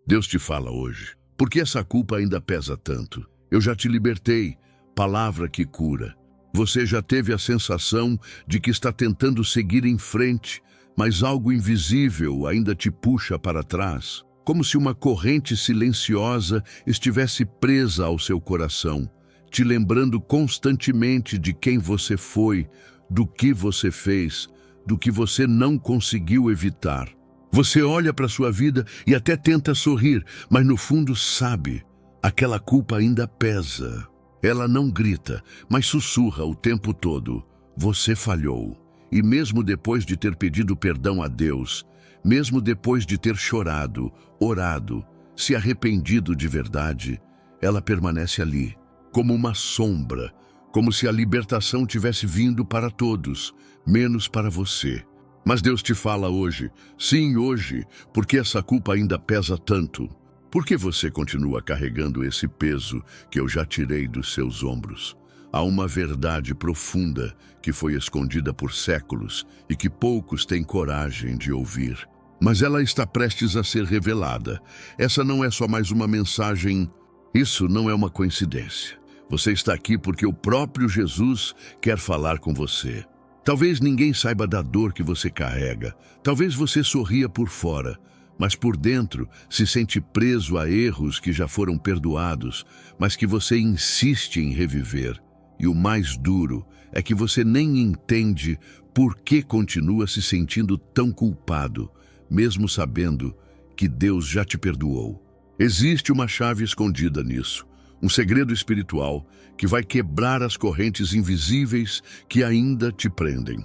Deus te fala hoje. Por que essa culpa ainda pesa tanto? Eu já te libertei, palavra que cura. Você já teve a sensação de que está tentando seguir em frente, mas algo invisível ainda te puxa para trás, como se uma corrente silenciosa estivesse presa ao seu coração, te lembrando constantemente de quem você foi, do que você fez, do que você não conseguiu evitar. Você olha para sua vida e até tenta sorrir, mas no fundo sabe, aquela culpa ainda pesa. Ela não grita, mas sussurra o tempo todo. Você falhou. E mesmo depois de ter pedido perdão a Deus, mesmo depois de ter chorado, orado, se arrependido de verdade, ela permanece ali, como uma sombra, como se a libertação tivesse vindo para todos, menos para você. Mas Deus te fala hoje, sim hoje, porque essa culpa ainda pesa tanto. Por que você continua carregando esse peso que eu já tirei dos seus ombros? Há uma verdade profunda que foi escondida por séculos e que poucos têm coragem de ouvir. Mas ela está prestes a ser revelada. Essa não é só mais uma mensagem. Isso não é uma coincidência. Você está aqui porque o próprio Jesus quer falar com você. Talvez ninguém saiba da dor que você carrega. Talvez você sorria por fora, mas por dentro se sente preso a erros que já foram perdoados, mas que você insiste em reviver. E o mais duro é que você nem entende por que continua se sentindo tão culpado, mesmo sabendo que Deus já te perdoou. Existe uma chave escondida nisso, um segredo espiritual que vai quebrar as correntes invisíveis que ainda te prendem.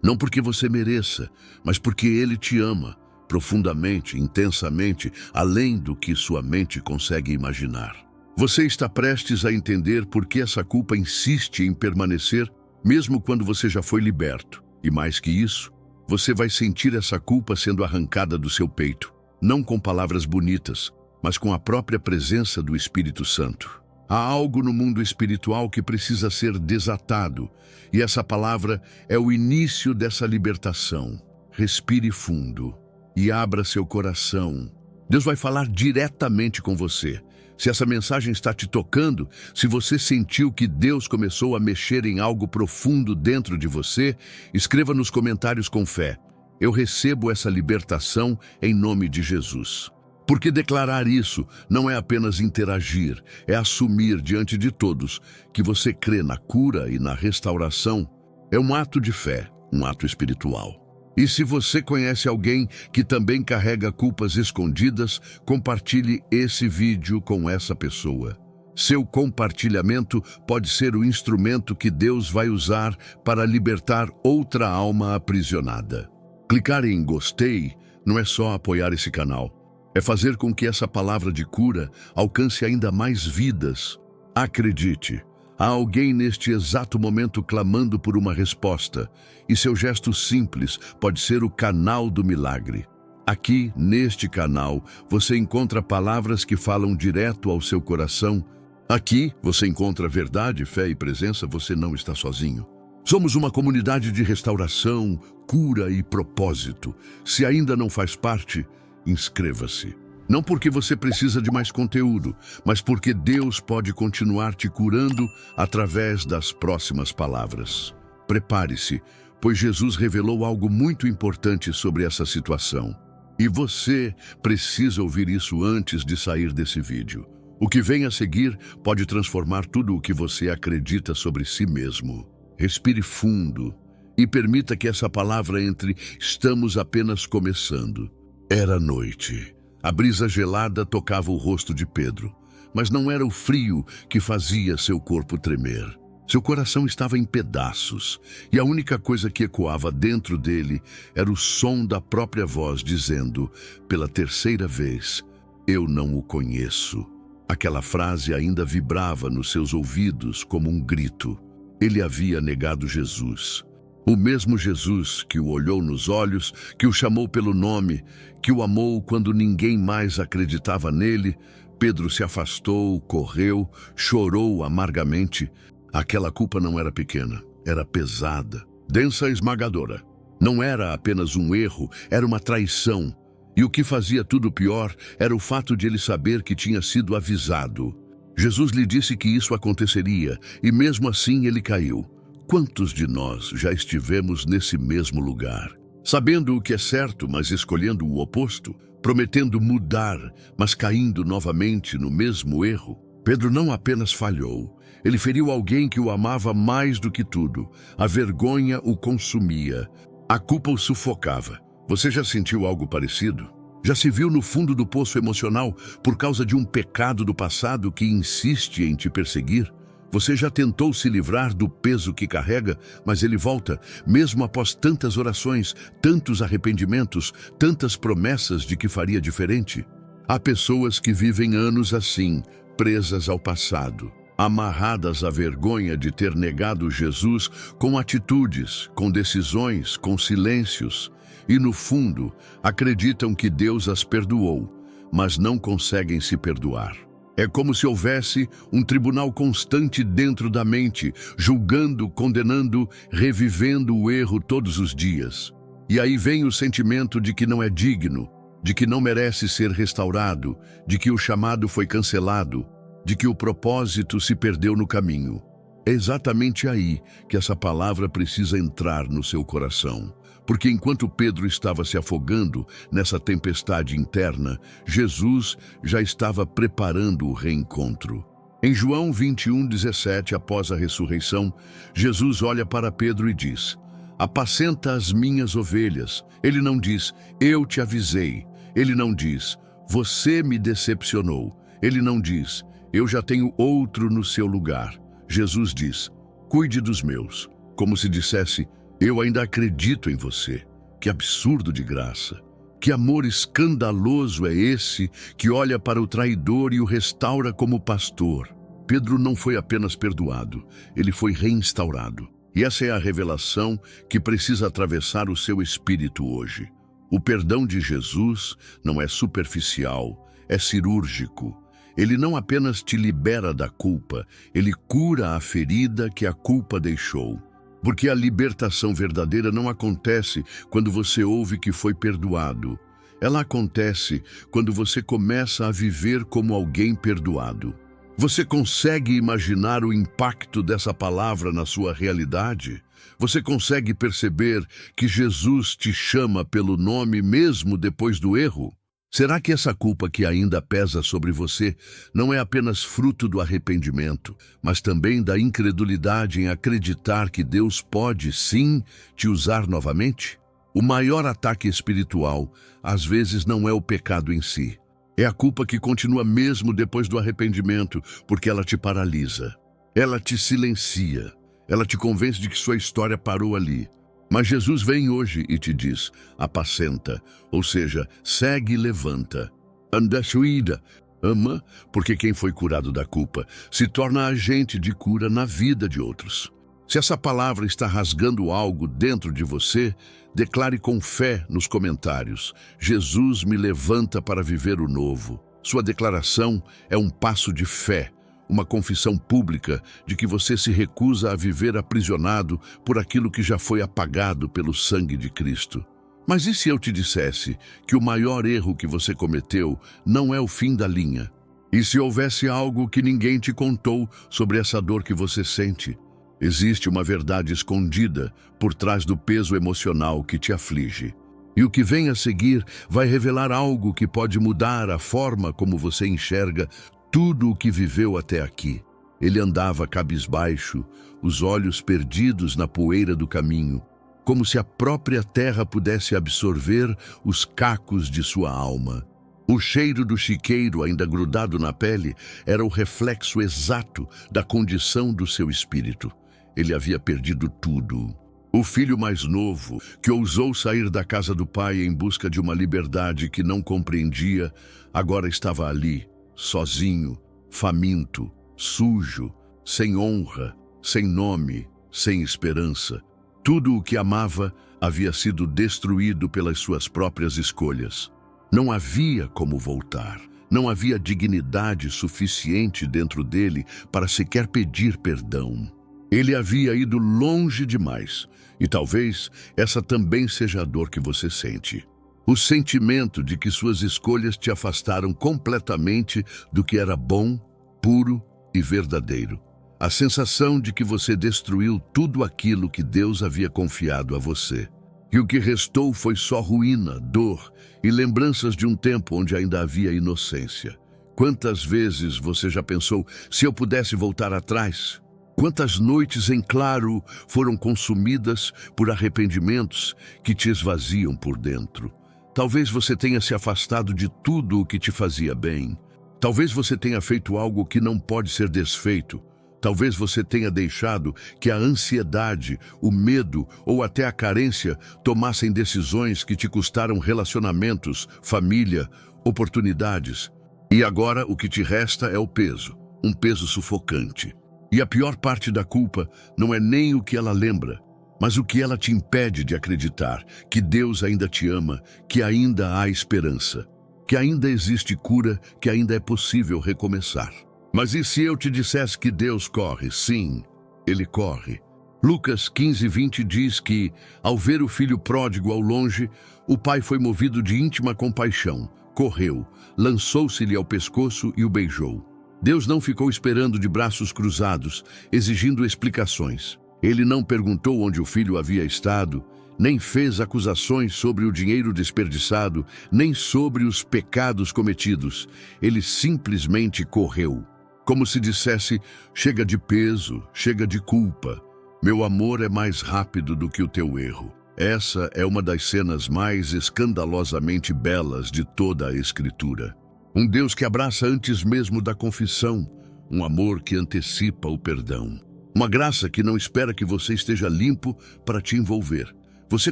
Não porque você mereça, mas porque Ele te ama, profundamente, intensamente, além do que sua mente consegue imaginar. Você está prestes a entender por que essa culpa insiste em permanecer, mesmo quando você já foi liberto. E mais que isso, você vai sentir essa culpa sendo arrancada do seu peito, não com palavras bonitas, mas com a própria presença do Espírito Santo. Há algo no mundo espiritual que precisa ser desatado, e essa palavra é o início dessa libertação. Respire fundo e abra seu coração. Deus vai falar diretamente com você. Se essa mensagem está te tocando, se você sentiu que Deus começou a mexer em algo profundo dentro de você, escreva nos comentários com fé: eu recebo essa libertação em nome de Jesus. Porque declarar isso não é apenas interagir, é assumir diante de todos que você crê na cura e na restauração. É um ato de fé, um ato espiritual. E se você conhece alguém que também carrega culpas escondidas, compartilhe esse vídeo com essa pessoa. Seu compartilhamento pode ser o instrumento que Deus vai usar para libertar outra alma aprisionada. Clicar em gostei não é só apoiar esse canal, é fazer com que essa palavra de cura alcance ainda mais vidas. Acredite, há alguém neste exato momento clamando por uma resposta, e seu gesto simples pode ser o canal do milagre. Aqui, neste canal, você encontra palavras que falam direto ao seu coração. Aqui, você encontra verdade, fé e presença. Você não está sozinho. Somos uma comunidade de restauração, cura e propósito. Se ainda não faz parte, inscreva-se. Não porque você precisa de mais conteúdo, mas porque Deus pode continuar te curando através das próximas palavras. Prepare-se, pois Jesus revelou algo muito importante sobre essa situação. E você precisa ouvir isso antes de sair desse vídeo. O que vem a seguir pode transformar tudo o que você acredita sobre si mesmo. Respire fundo e permita que essa palavra entre. Estamos apenas começando. Era noite. A brisa gelada tocava o rosto de Pedro, mas não era o frio que fazia seu corpo tremer. Seu coração estava em pedaços, e a única coisa que ecoava dentro dele era o som da própria voz dizendo, pela terceira vez, eu não o conheço. Aquela frase ainda vibrava nos seus ouvidos como um grito. Ele havia negado Jesus. O mesmo Jesus que o olhou nos olhos, que o chamou pelo nome, que o amou quando ninguém mais acreditava nele. Pedro se afastou, correu, chorou amargamente. Aquela culpa não era pequena, era pesada, densa e esmagadora. Não era apenas um erro, era uma traição. E o que fazia tudo pior era o fato de ele saber que tinha sido avisado. Jesus lhe disse que isso aconteceria, e mesmo assim ele caiu. Quantos de nós já estivemos nesse mesmo lugar? Sabendo o que é certo, mas escolhendo o oposto, prometendo mudar, mas caindo novamente no mesmo erro. Pedro não apenas falhou, ele feriu alguém que o amava mais do que tudo. A vergonha o consumia, a culpa o sufocava. Você já sentiu algo parecido? Já se viu no fundo do poço emocional por causa de um pecado do passado que insiste em te perseguir? Você já tentou se livrar do peso que carrega, mas ele volta, mesmo após tantas orações, tantos arrependimentos, tantas promessas de que faria diferente? Há pessoas que vivem anos assim, presas ao passado, amarradas à vergonha de ter negado Jesus com atitudes, com decisões, com silêncios, e no fundo acreditam que Deus as perdoou, mas não conseguem se perdoar. É como se houvesse um tribunal constante dentro da mente, julgando, condenando, revivendo o erro todos os dias. E aí vem o sentimento de que não é digno, de que não merece ser restaurado, de que o chamado foi cancelado, de que o propósito se perdeu no caminho. É exatamente aí que essa palavra precisa entrar no seu coração. Porque enquanto Pedro estava se afogando nessa tempestade interna, Jesus já estava preparando o reencontro. Em João 21:17, após a ressurreição, Jesus olha para Pedro e diz: "Apacenta as minhas ovelhas." Ele não diz: "Eu te avisei." Ele não diz: "Você me decepcionou." Ele não diz: "Eu já tenho outro no seu lugar." Jesus diz: "Cuide dos meus." Como se dissesse: "Eu ainda acredito em você." Que absurdo de graça! Que amor escandaloso é esse que olha para o traidor e o restaura como pastor? Pedro não foi apenas perdoado, ele foi reinstaurado. E essa é a revelação que precisa atravessar o seu espírito hoje. O perdão de Jesus não é superficial, é cirúrgico. Ele não apenas te libera da culpa, ele cura a ferida que a culpa deixou. Porque a libertação verdadeira não acontece quando você ouve que foi perdoado. Ela acontece quando você começa a viver como alguém perdoado. Você consegue imaginar o impacto dessa palavra na sua realidade? Você consegue perceber que Jesus te chama pelo nome mesmo depois do erro? Será que essa culpa que ainda pesa sobre você não é apenas fruto do arrependimento, mas também da incredulidade em acreditar que Deus pode, sim, te usar novamente? O maior ataque espiritual, às vezes, não é o pecado em si. É a culpa que continua mesmo depois do arrependimento, porque ela te paralisa. Ela te silencia. Ela te convence de que sua história parou ali. Mas Jesus vem hoje e te diz: apacenta, ou seja, segue e levanta. Andashuida, ama, porque quem foi curado da culpa se torna agente de cura na vida de outros. Se essa palavra está rasgando algo dentro de você, declare com fé nos comentários: Jesus me levanta para viver o novo. Sua declaração é um passo de fé. Uma confissão pública de que você se recusa a viver aprisionado por aquilo que já foi apagado pelo sangue de Cristo. Mas e se eu te dissesse que o maior erro que você cometeu não é o fim da linha? E se houvesse algo que ninguém te contou sobre essa dor que você sente? Existe uma verdade escondida por trás do peso emocional que te aflige. E o que vem a seguir vai revelar algo que pode mudar a forma como você enxerga tudo o que viveu até aqui. Ele andava cabisbaixo, os olhos perdidos na poeira do caminho, como se a própria terra pudesse absorver os cacos de sua alma. O cheiro do chiqueiro ainda grudado na pele era o reflexo exato da condição do seu espírito. Ele havia perdido tudo. O filho mais novo, que ousou sair da casa do pai em busca de uma liberdade que não compreendia, agora estava ali, sozinho, faminto, sujo, sem honra, sem nome, sem esperança. Tudo o que amava havia sido destruído pelas suas próprias escolhas. Não havia como voltar. Não havia dignidade suficiente dentro dele para sequer pedir perdão. Ele havia ido longe demais, e talvez essa também seja a dor que você sente. O sentimento de que suas escolhas te afastaram completamente do que era bom, puro e verdadeiro. A sensação de que você destruiu tudo aquilo que Deus havia confiado a você. E o que restou foi só ruína, dor e lembranças de um tempo onde ainda havia inocência. Quantas vezes você já pensou, se eu pudesse voltar atrás? Quantas noites em claro foram consumidas por arrependimentos que te esvaziam por dentro? Talvez você tenha se afastado de tudo o que te fazia bem. Talvez você tenha feito algo que não pode ser desfeito. Talvez você tenha deixado que a ansiedade, o medo ou até a carência tomassem decisões que te custaram relacionamentos, família, oportunidades. E agora o que te resta é o peso, um peso sufocante. E a pior parte da culpa não é nem o que ela lembra, mas o que ela te impede de acreditar que Deus ainda te ama, que ainda há esperança, que ainda existe cura, que ainda é possível recomeçar. Mas e se eu te dissesse que Deus corre? Sim, Ele corre. Lucas 15:20 diz que, ao ver o filho pródigo ao longe, o pai foi movido de íntima compaixão, correu, lançou-se-lhe ao pescoço e o beijou. Deus não ficou esperando de braços cruzados, exigindo explicações. Ele não perguntou onde o filho havia estado, nem fez acusações sobre o dinheiro desperdiçado, nem sobre os pecados cometidos. Ele simplesmente correu. Como se dissesse, chega de peso, chega de culpa. Meu amor é mais rápido do que o teu erro. Essa é uma das cenas mais escandalosamente belas de toda a Escritura. Um Deus que abraça antes mesmo da confissão, um amor que antecipa o perdão. Uma graça que não espera que você esteja limpo para te envolver. Você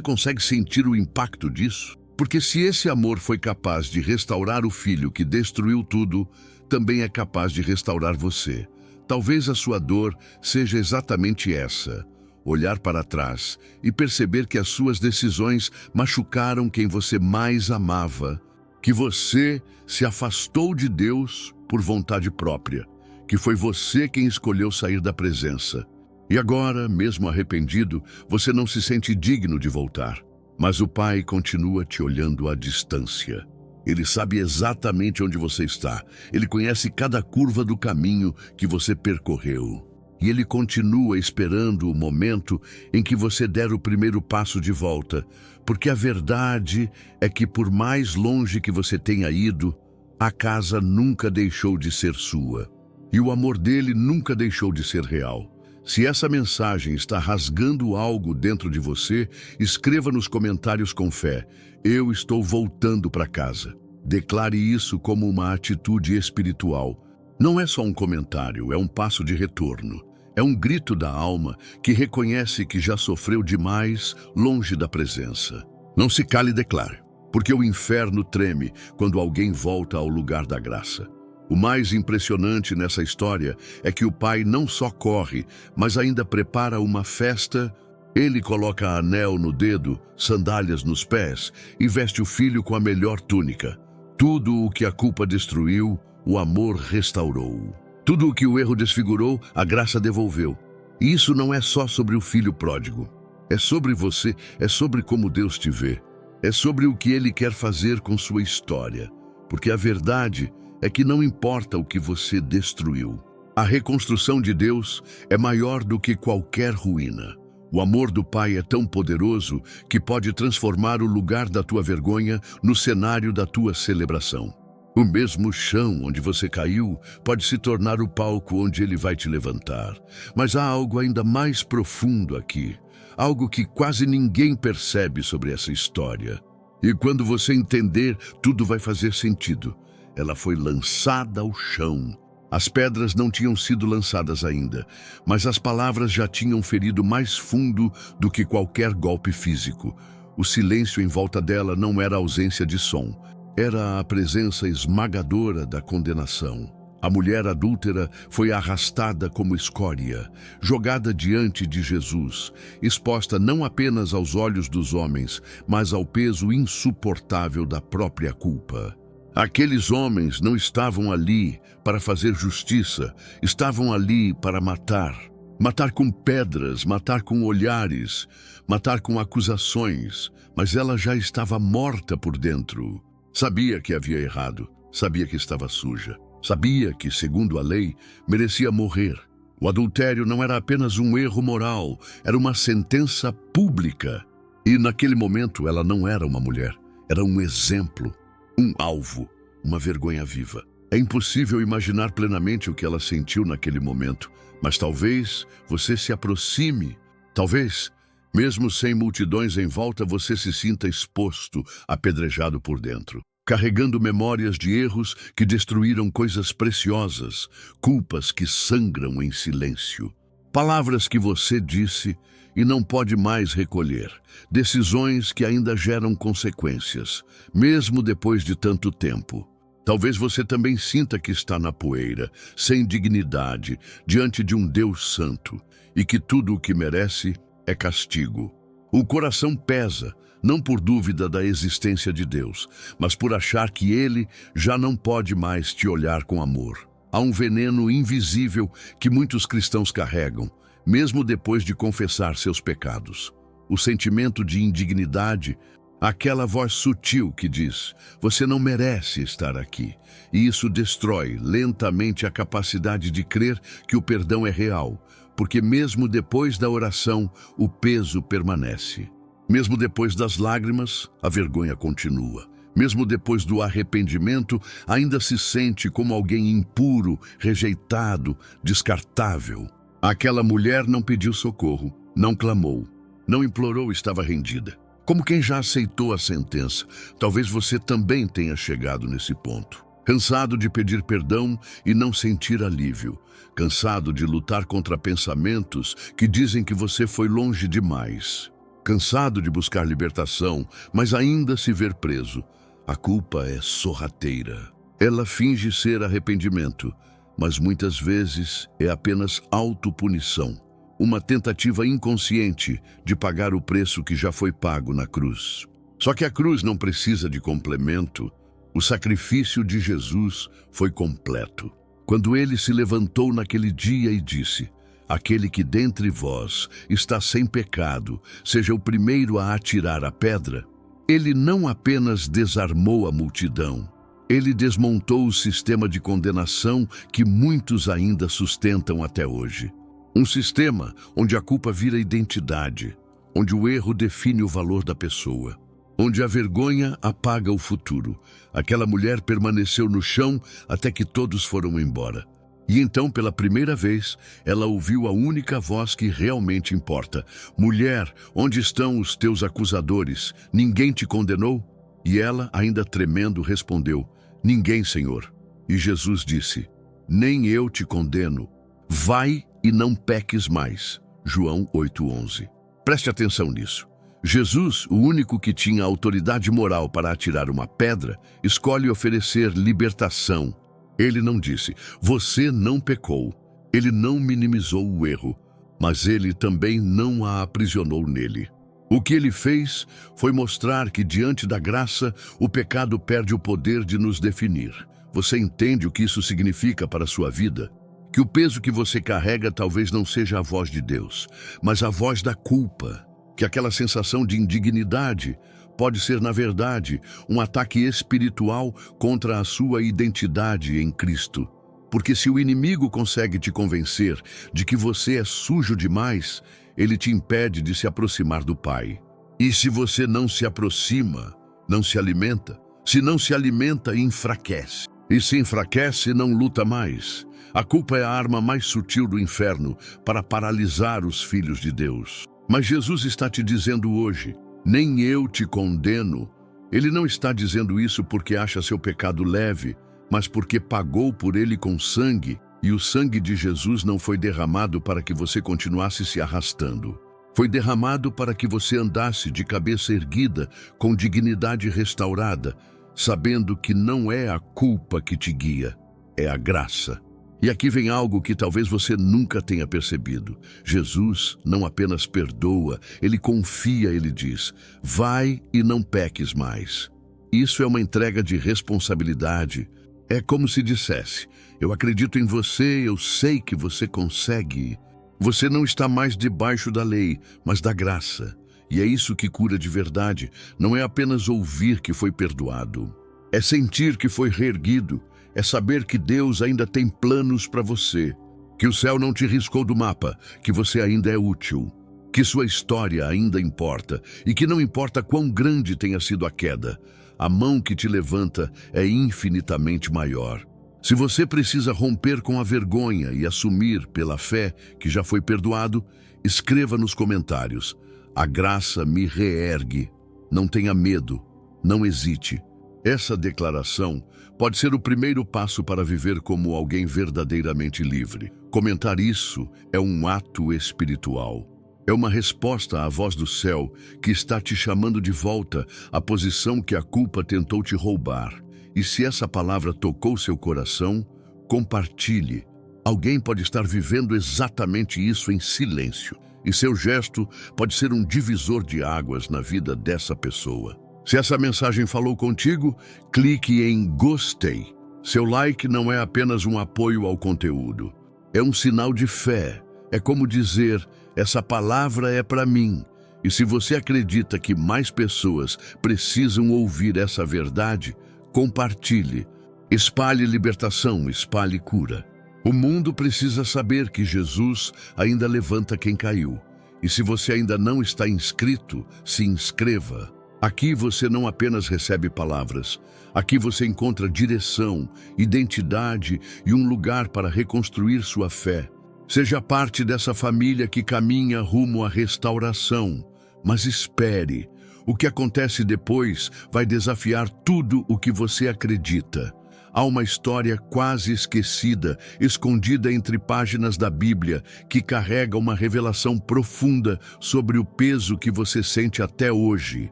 consegue sentir o impacto disso? Porque se esse amor foi capaz de restaurar o filho que destruiu tudo, também é capaz de restaurar você. Talvez a sua dor seja exatamente essa: olhar para trás e perceber que as suas decisões machucaram quem você mais amava, que você se afastou de Deus por vontade própria, que foi você quem escolheu sair da presença. E agora, mesmo arrependido, você não se sente digno de voltar. Mas o Pai continua te olhando à distância. Ele sabe exatamente onde você está. Ele conhece cada curva do caminho que você percorreu. E Ele continua esperando o momento em que você der o primeiro passo de volta. Porque a verdade é que, por mais longe que você tenha ido, a casa nunca deixou de ser sua. E o amor dele nunca deixou de ser real. Se essa mensagem está rasgando algo dentro de você, escreva nos comentários com fé: eu estou voltando para casa. Declare isso como uma atitude espiritual. Não é só um comentário, é um passo de retorno. É um grito da alma que reconhece que já sofreu demais longe da presença. Não se cale e declare, porque o inferno treme quando alguém volta ao lugar da graça. O mais impressionante nessa história é que o pai não só corre, mas ainda prepara uma festa. Ele coloca anel no dedo, sandálias nos pés e veste o filho com a melhor túnica. Tudo o que a culpa destruiu, o amor restaurou. Tudo o que o erro desfigurou, a graça devolveu. E isso não é só sobre o filho pródigo. É sobre você, é sobre como Deus te vê. É sobre o que Ele quer fazer com sua história. Porque a verdade é que não importa o que você destruiu. A reconstrução de Deus é maior do que qualquer ruína. O amor do Pai é tão poderoso que pode transformar o lugar da tua vergonha no cenário da tua celebração. O mesmo chão onde você caiu pode se tornar o palco onde Ele vai te levantar. Mas há algo ainda mais profundo aqui. Algo que quase ninguém percebe sobre essa história. E quando você entender, tudo vai fazer sentido. Ela foi lançada ao chão. As pedras não tinham sido lançadas ainda, mas as palavras já tinham ferido mais fundo do que qualquer golpe físico. O silêncio em volta dela não era ausência de som. Era a presença esmagadora da condenação. A mulher adúltera foi arrastada como escória, jogada diante de Jesus, exposta não apenas aos olhos dos homens, mas ao peso insuportável da própria culpa. Aqueles homens não estavam ali para fazer justiça, estavam ali para matar. Matar com pedras, matar com olhares, matar com acusações, mas ela já estava morta por dentro. Sabia que havia errado, sabia que estava suja, sabia que, segundo a lei, merecia morrer. O adultério não era apenas um erro moral, era uma sentença pública. E naquele momento ela não era uma mulher, era um exemplo, um alvo, uma vergonha viva. É impossível imaginar plenamente o que ela sentiu naquele momento, mas talvez você se aproxime, talvez, mesmo sem multidões em volta, você se sinta exposto, apedrejado por dentro, carregando memórias de erros que destruíram coisas preciosas, culpas que sangram em silêncio, palavras que você disse e não pode mais recolher, decisões que ainda geram consequências, mesmo depois de tanto tempo. Talvez você também sinta que está na poeira, sem dignidade, diante de um Deus santo, e que tudo o que merece é castigo. O coração pesa, não por dúvida da existência de Deus, mas por achar que Ele já não pode mais te olhar com amor. Há um veneno invisível que muitos cristãos carregam, mesmo depois de confessar seus pecados. O sentimento de indignidade, aquela voz sutil que diz, você não merece estar aqui. E isso destrói lentamente a capacidade de crer que o perdão é real, porque mesmo depois da oração, o peso permanece. Mesmo depois das lágrimas, a vergonha continua. Mesmo depois do arrependimento, ainda se sente como alguém impuro, rejeitado, descartável. Aquela mulher não pediu socorro, não clamou, não implorou, estava rendida. Como quem já aceitou a sentença, talvez você também tenha chegado nesse ponto. Cansado de pedir perdão e não sentir alívio. Cansado de lutar contra pensamentos que dizem que você foi longe demais. Cansado de buscar libertação, mas ainda se ver preso. A culpa é sorrateira. Ela finge ser arrependimento, mas muitas vezes é apenas autopunição. Uma tentativa inconsciente de pagar o preço que já foi pago na cruz. Só que a cruz não precisa de complemento. O sacrifício de Jesus foi completo. Quando ele se levantou naquele dia e disse, aquele que dentre vós está sem pecado, seja o primeiro a atirar a pedra, ele não apenas desarmou a multidão, ele desmontou o sistema de condenação que muitos ainda sustentam até hoje. Um sistema onde a culpa vira identidade, onde o erro define o valor da pessoa, onde a vergonha apaga o futuro. Aquela mulher permaneceu no chão até que todos foram embora. E então, pela primeira vez, ela ouviu a única voz que realmente importa. Mulher, onde estão os teus acusadores? Ninguém te condenou? E ela, ainda tremendo, respondeu, ninguém, Senhor. E Jesus disse, nem eu te condeno. Vai e não peques mais. João 8:11. Preste atenção nisso. Jesus, o único que tinha autoridade moral para atirar uma pedra, escolhe oferecer libertação. Ele não disse, você não pecou. Ele não minimizou o erro, mas ele também não a aprisionou nele. O que ele fez foi mostrar que diante da graça, o pecado perde o poder de nos definir. Você entende o que isso significa para a sua vida? Que o peso que você carrega talvez não seja a voz de Deus, mas a voz da culpa. Que aquela sensação de indignidade pode ser, na verdade, um ataque espiritual contra a sua identidade em Cristo. Porque se o inimigo consegue te convencer de que você é sujo demais, ele te impede de se aproximar do Pai. E se você não se aproxima, não se alimenta. Se não se alimenta, enfraquece. E se enfraquece, não luta mais. A culpa é a arma mais sutil do inferno para paralisar os filhos de Deus. Mas Jesus está te dizendo hoje, nem eu te condeno. Ele não está dizendo isso porque acha seu pecado leve, mas porque pagou por ele com sangue, e o sangue de Jesus não foi derramado para que você continuasse se arrastando. Foi derramado para que você andasse de cabeça erguida, com dignidade restaurada, sabendo que não é a culpa que te guia, é a graça. E aqui vem algo que talvez você nunca tenha percebido. Jesus não apenas perdoa, ele confia, ele diz, vai e não peques mais. Isso é uma entrega de responsabilidade. É como se dissesse, eu acredito em você, eu sei que você consegue. Você não está mais debaixo da lei, mas da graça. E é isso que cura de verdade. Não é apenas ouvir que foi perdoado. É sentir que foi reerguido. É saber que Deus ainda tem planos para você. Que o céu não te riscou do mapa, que você ainda é útil. Que sua história ainda importa e que não importa quão grande tenha sido a queda, a mão que te levanta é infinitamente maior. Se você precisa romper com a vergonha e assumir pela fé que já foi perdoado, escreva nos comentários: a graça me reergue. Não tenha medo, não hesite. Essa declaração pode ser o primeiro passo para viver como alguém verdadeiramente livre. Comentar isso é um ato espiritual. É uma resposta à voz do céu que está te chamando de volta à posição que a culpa tentou te roubar. E se essa palavra tocou seu coração, compartilhe. Alguém pode estar vivendo exatamente isso em silêncio, e seu gesto pode ser um divisor de águas na vida dessa pessoa. Se essa mensagem falou contigo, clique em gostei. Seu like não é apenas um apoio ao conteúdo. É um sinal de fé. É como dizer: essa palavra é para mim. E se você acredita que mais pessoas precisam ouvir essa verdade, compartilhe. Espalhe libertação, espalhe cura. O mundo precisa saber que Jesus ainda levanta quem caiu. E se você ainda não está inscrito, se inscreva. Aqui você não apenas recebe palavras. Aqui você encontra direção, identidade e um lugar para reconstruir sua fé. Seja parte dessa família que caminha rumo à restauração. Mas espere. O que acontece depois vai desafiar tudo o que você acredita. Há uma história quase esquecida, escondida entre páginas da Bíblia, que carrega uma revelação profunda sobre o peso que você sente até hoje.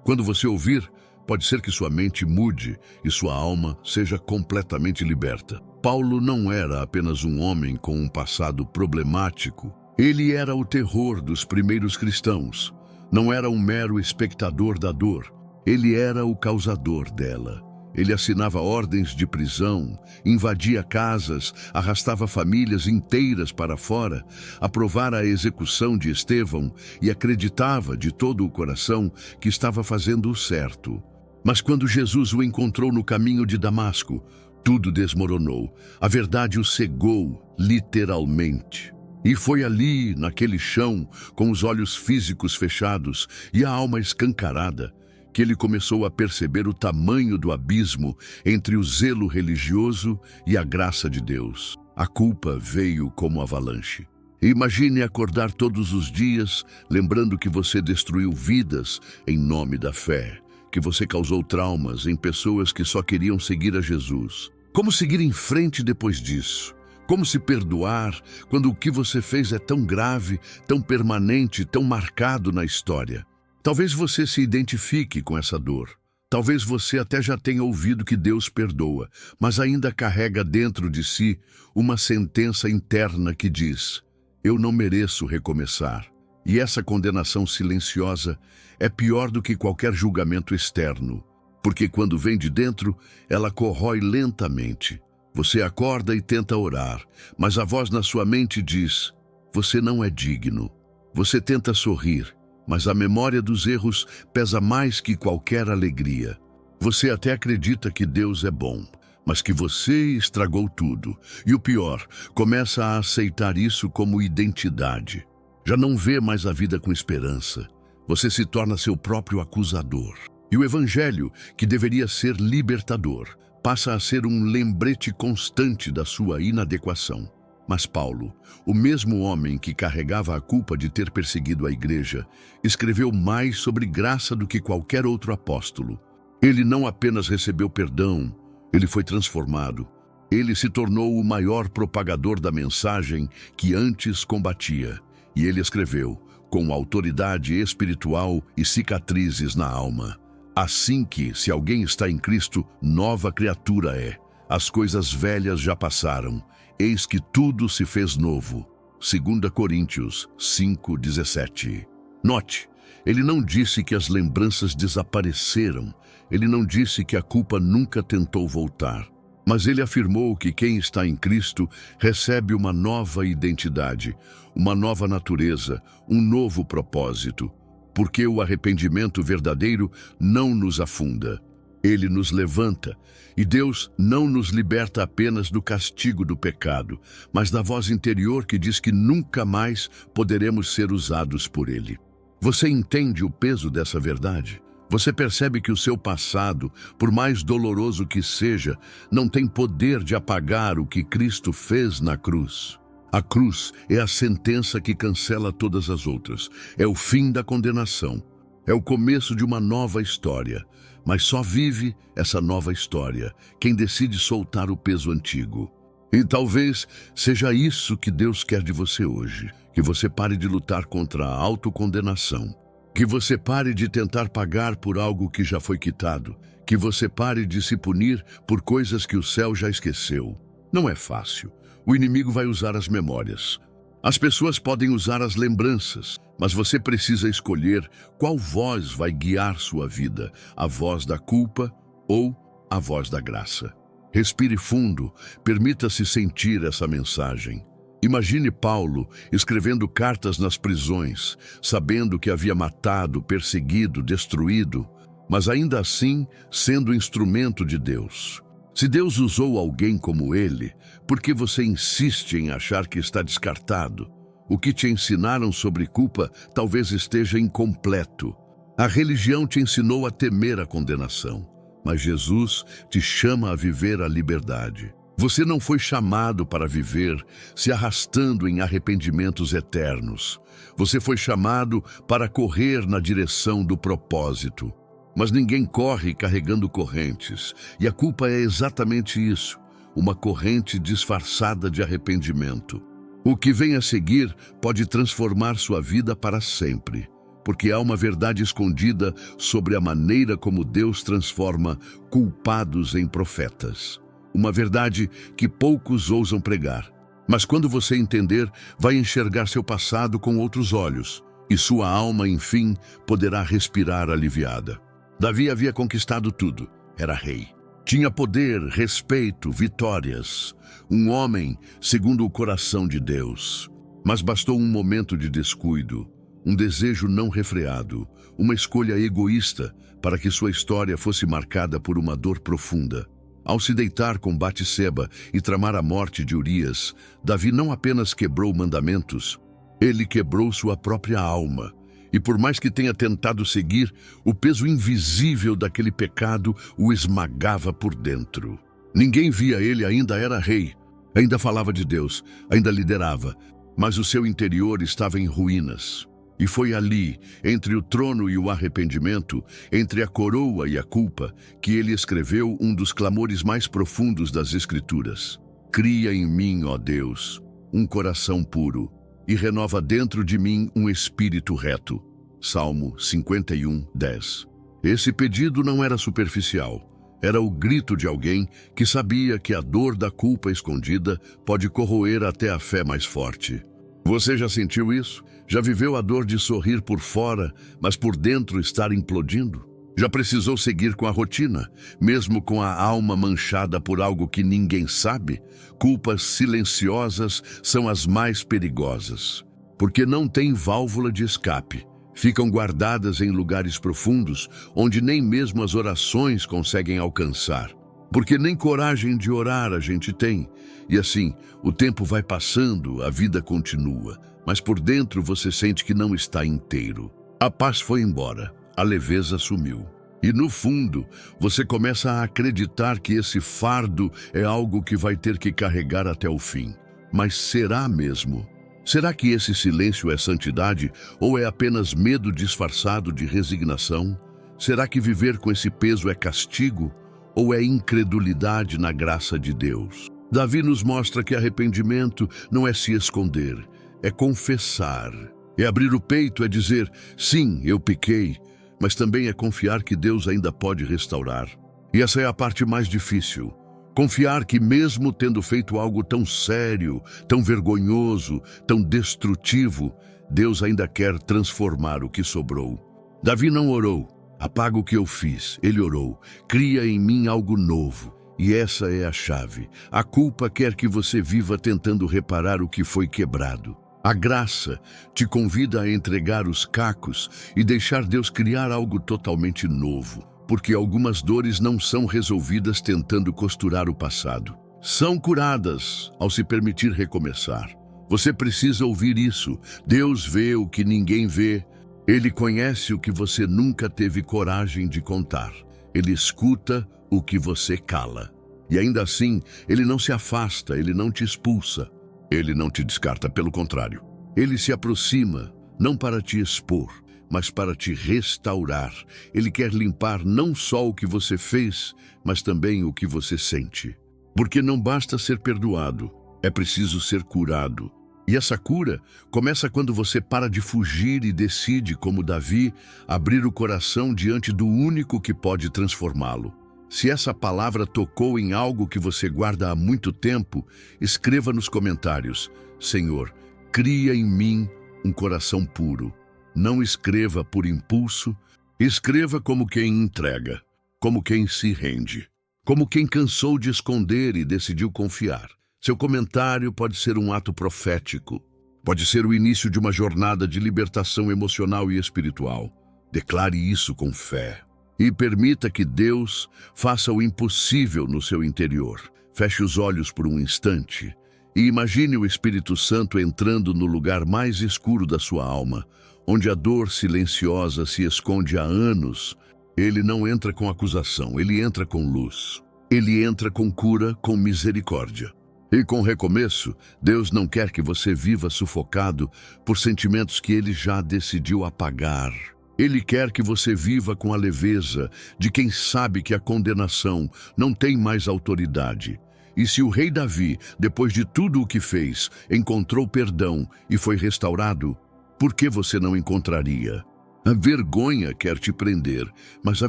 Quando você ouvir, pode ser que sua mente mude e sua alma seja completamente liberta. Paulo não era apenas um homem com um passado problemático. Ele era o terror dos primeiros cristãos. Não era um mero espectador da dor. Ele era o causador dela. Ele assinava ordens de prisão, invadia casas, arrastava famílias inteiras para fora, aprovara a execução de Estevão e acreditava de todo o coração que estava fazendo o certo. Mas quando Jesus o encontrou no caminho de Damasco, tudo desmoronou. A verdade o cegou, literalmente. E foi ali, naquele chão, com os olhos físicos fechados e a alma escancarada, que ele começou a perceber o tamanho do abismo entre o zelo religioso e a graça de Deus. A culpa veio como avalanche. Imagine acordar todos os dias lembrando que você destruiu vidas em nome da fé, que você causou traumas em pessoas que só queriam seguir a Jesus. Como seguir em frente depois disso? Como se perdoar quando o que você fez é tão grave, tão permanente, tão marcado na história? Talvez você se identifique com essa dor. Talvez você até já tenha ouvido que Deus perdoa, mas ainda carrega dentro de si uma sentença interna que diz: eu não mereço recomeçar. E essa condenação silenciosa é pior do que qualquer julgamento externo, porque quando vem de dentro, ela corrói lentamente. Você acorda e tenta orar, mas a voz na sua mente diz: você não é digno. Você tenta sorrir, mas a memória dos erros pesa mais que qualquer alegria. Você até acredita que Deus é bom, mas que você estragou tudo. E o pior, começa a aceitar isso como identidade. Já não vê mais a vida com esperança. Você se torna seu próprio acusador. E o Evangelho, que deveria ser libertador, passa a ser um lembrete constante da sua inadequação. Mas Paulo, o mesmo homem que carregava a culpa de ter perseguido a igreja, escreveu mais sobre graça do que qualquer outro apóstolo. Ele não apenas recebeu perdão, ele foi transformado. Ele se tornou o maior propagador da mensagem que antes combatia. E ele escreveu, com autoridade espiritual e cicatrizes na alma: assim que, se alguém está em Cristo, nova criatura é. As coisas velhas já passaram, eis que tudo se fez novo. 2 Coríntios 5:17. Note, ele não disse que as lembranças desapareceram. Ele não disse que a culpa nunca tentou voltar. Mas ele afirmou que quem está em Cristo recebe uma nova identidade, uma nova natureza, um novo propósito, porque o arrependimento verdadeiro não nos afunda. Ele nos levanta, e Deus não nos liberta apenas do castigo do pecado, mas da voz interior que diz que nunca mais poderemos ser usados por Ele. Você entende o peso dessa verdade? Você percebe que o seu passado, por mais doloroso que seja, não tem poder de apagar o que Cristo fez na cruz. A cruz é a sentença que cancela todas as outras. É o fim da condenação. É o começo de uma nova história. Mas só vive essa nova história quem decide soltar o peso antigo. E talvez seja isso que Deus quer de você hoje. Que você pare de lutar contra a autocondenação. Que você pare de tentar pagar por algo que já foi quitado. Que você pare de se punir por coisas que o céu já esqueceu. Não é fácil. O inimigo vai usar as memórias. As pessoas podem usar as lembranças, mas você precisa escolher qual voz vai guiar sua vida, a voz da culpa ou a voz da graça. Respire fundo, permita-se sentir essa mensagem. Imagine Paulo escrevendo cartas nas prisões, sabendo que havia matado, perseguido, destruído, mas ainda assim sendo instrumento de Deus. Se Deus usou alguém como ele, por que você insiste em achar que está descartado? O que te ensinaram sobre culpa talvez esteja incompleto. A religião te ensinou a temer a condenação, mas Jesus te chama a viver a liberdade. Você não foi chamado para viver se arrastando em arrependimentos eternos. Você foi chamado para correr na direção do propósito. Mas ninguém corre carregando correntes, e a culpa é exatamente isso, uma corrente disfarçada de arrependimento. O que vem a seguir pode transformar sua vida para sempre, porque há uma verdade escondida sobre a maneira como Deus transforma culpados em profetas. Uma verdade que poucos ousam pregar. Mas quando você entender, vai enxergar seu passado com outros olhos, e sua alma, enfim, poderá respirar aliviada. Davi havia conquistado tudo. Era rei. Tinha poder, respeito, vitórias. Um homem segundo o coração de Deus. Mas bastou um momento de descuido, um desejo não refreado, uma escolha egoísta para que sua história fosse marcada por uma dor profunda. Ao se deitar com Batseba e tramar a morte de Urias, Davi não apenas quebrou mandamentos, ele quebrou sua própria alma. E por mais que tenha tentado seguir, o peso invisível daquele pecado o esmagava por dentro. Ninguém via ele, ainda era rei, ainda falava de Deus, ainda liderava, mas o seu interior estava em ruínas. E foi ali, entre o trono e o arrependimento, entre a coroa e a culpa, que ele escreveu um dos clamores mais profundos das Escrituras. Cria em mim, ó Deus, um coração puro, e renova dentro de mim um espírito reto. Salmo 51, 10. Esse pedido não era superficial. Era o grito de alguém que sabia que a dor da culpa escondida pode corroer até a fé mais forte. Você já sentiu isso? Já viveu a dor de sorrir por fora, mas por dentro estar implodindo? Já precisou seguir com a rotina, mesmo com a alma manchada por algo que ninguém sabe? Culpas silenciosas são as mais perigosas, porque não têm válvula de escape. Ficam guardadas em lugares profundos, onde nem mesmo as orações conseguem alcançar. Porque nem coragem de orar a gente tem. E assim, o tempo vai passando, a vida continua, mas por dentro você sente que não está inteiro. A paz foi embora, a leveza sumiu. E no fundo, você começa a acreditar que esse fardo é algo que vai ter que carregar até o fim. Mas será mesmo? Será que esse silêncio é santidade ou é apenas medo disfarçado de resignação? Será que viver com esse peso é castigo ou é incredulidade na graça de Deus? Davi nos mostra que arrependimento não é se esconder, é confessar. É abrir o peito, é dizer, sim, eu pequei, mas também é confiar que Deus ainda pode restaurar. E essa é a parte mais difícil. Confiar que mesmo tendo feito algo tão sério, tão vergonhoso, tão destrutivo, Deus ainda quer transformar o que sobrou. Davi não orou, apaga o que eu fiz. Ele orou, cria em mim algo novo. E essa é a chave. A culpa quer que você viva tentando reparar o que foi quebrado. A graça te convida a entregar os cacos e deixar Deus criar algo totalmente novo, porque algumas dores não são resolvidas tentando costurar o passado. São curadas ao se permitir recomeçar. Você precisa ouvir isso. Deus vê o que ninguém vê. Ele conhece o que você nunca teve coragem de contar. Ele escuta o que você cala. E ainda assim, ele não se afasta, ele não te expulsa. Ele não te descarta, pelo contrário. Ele se aproxima, não para te expor, mas para te restaurar. Ele quer limpar não só o que você fez, mas também o que você sente. Porque não basta ser perdoado, é preciso ser curado. E essa cura começa quando você para de fugir e decide, como Davi, abrir o coração diante do único que pode transformá-lo. Se essa palavra tocou em algo que você guarda há muito tempo, escreva nos comentários: Senhor, cria em mim um coração puro. Não escreva por impulso, escreva como quem entrega, como quem se rende, como quem cansou de esconder e decidiu confiar. Seu comentário pode ser um ato profético, pode ser o início de uma jornada de libertação emocional e espiritual. Declare isso com fé. E permita que Deus faça o impossível no seu interior. Feche os olhos por um instante e imagine o Espírito Santo entrando no lugar mais escuro da sua alma, onde a dor silenciosa se esconde há anos. Ele não entra com acusação, ele entra com luz. Ele entra com cura, com misericórdia. E com recomeço, Deus não quer que você viva sufocado por sentimentos que ele já decidiu apagar. Ele quer que você viva com a leveza de quem sabe que a condenação não tem mais autoridade. E se o rei Davi, depois de tudo o que fez, encontrou perdão e foi restaurado, por que você não encontraria? A vergonha quer te prender, mas a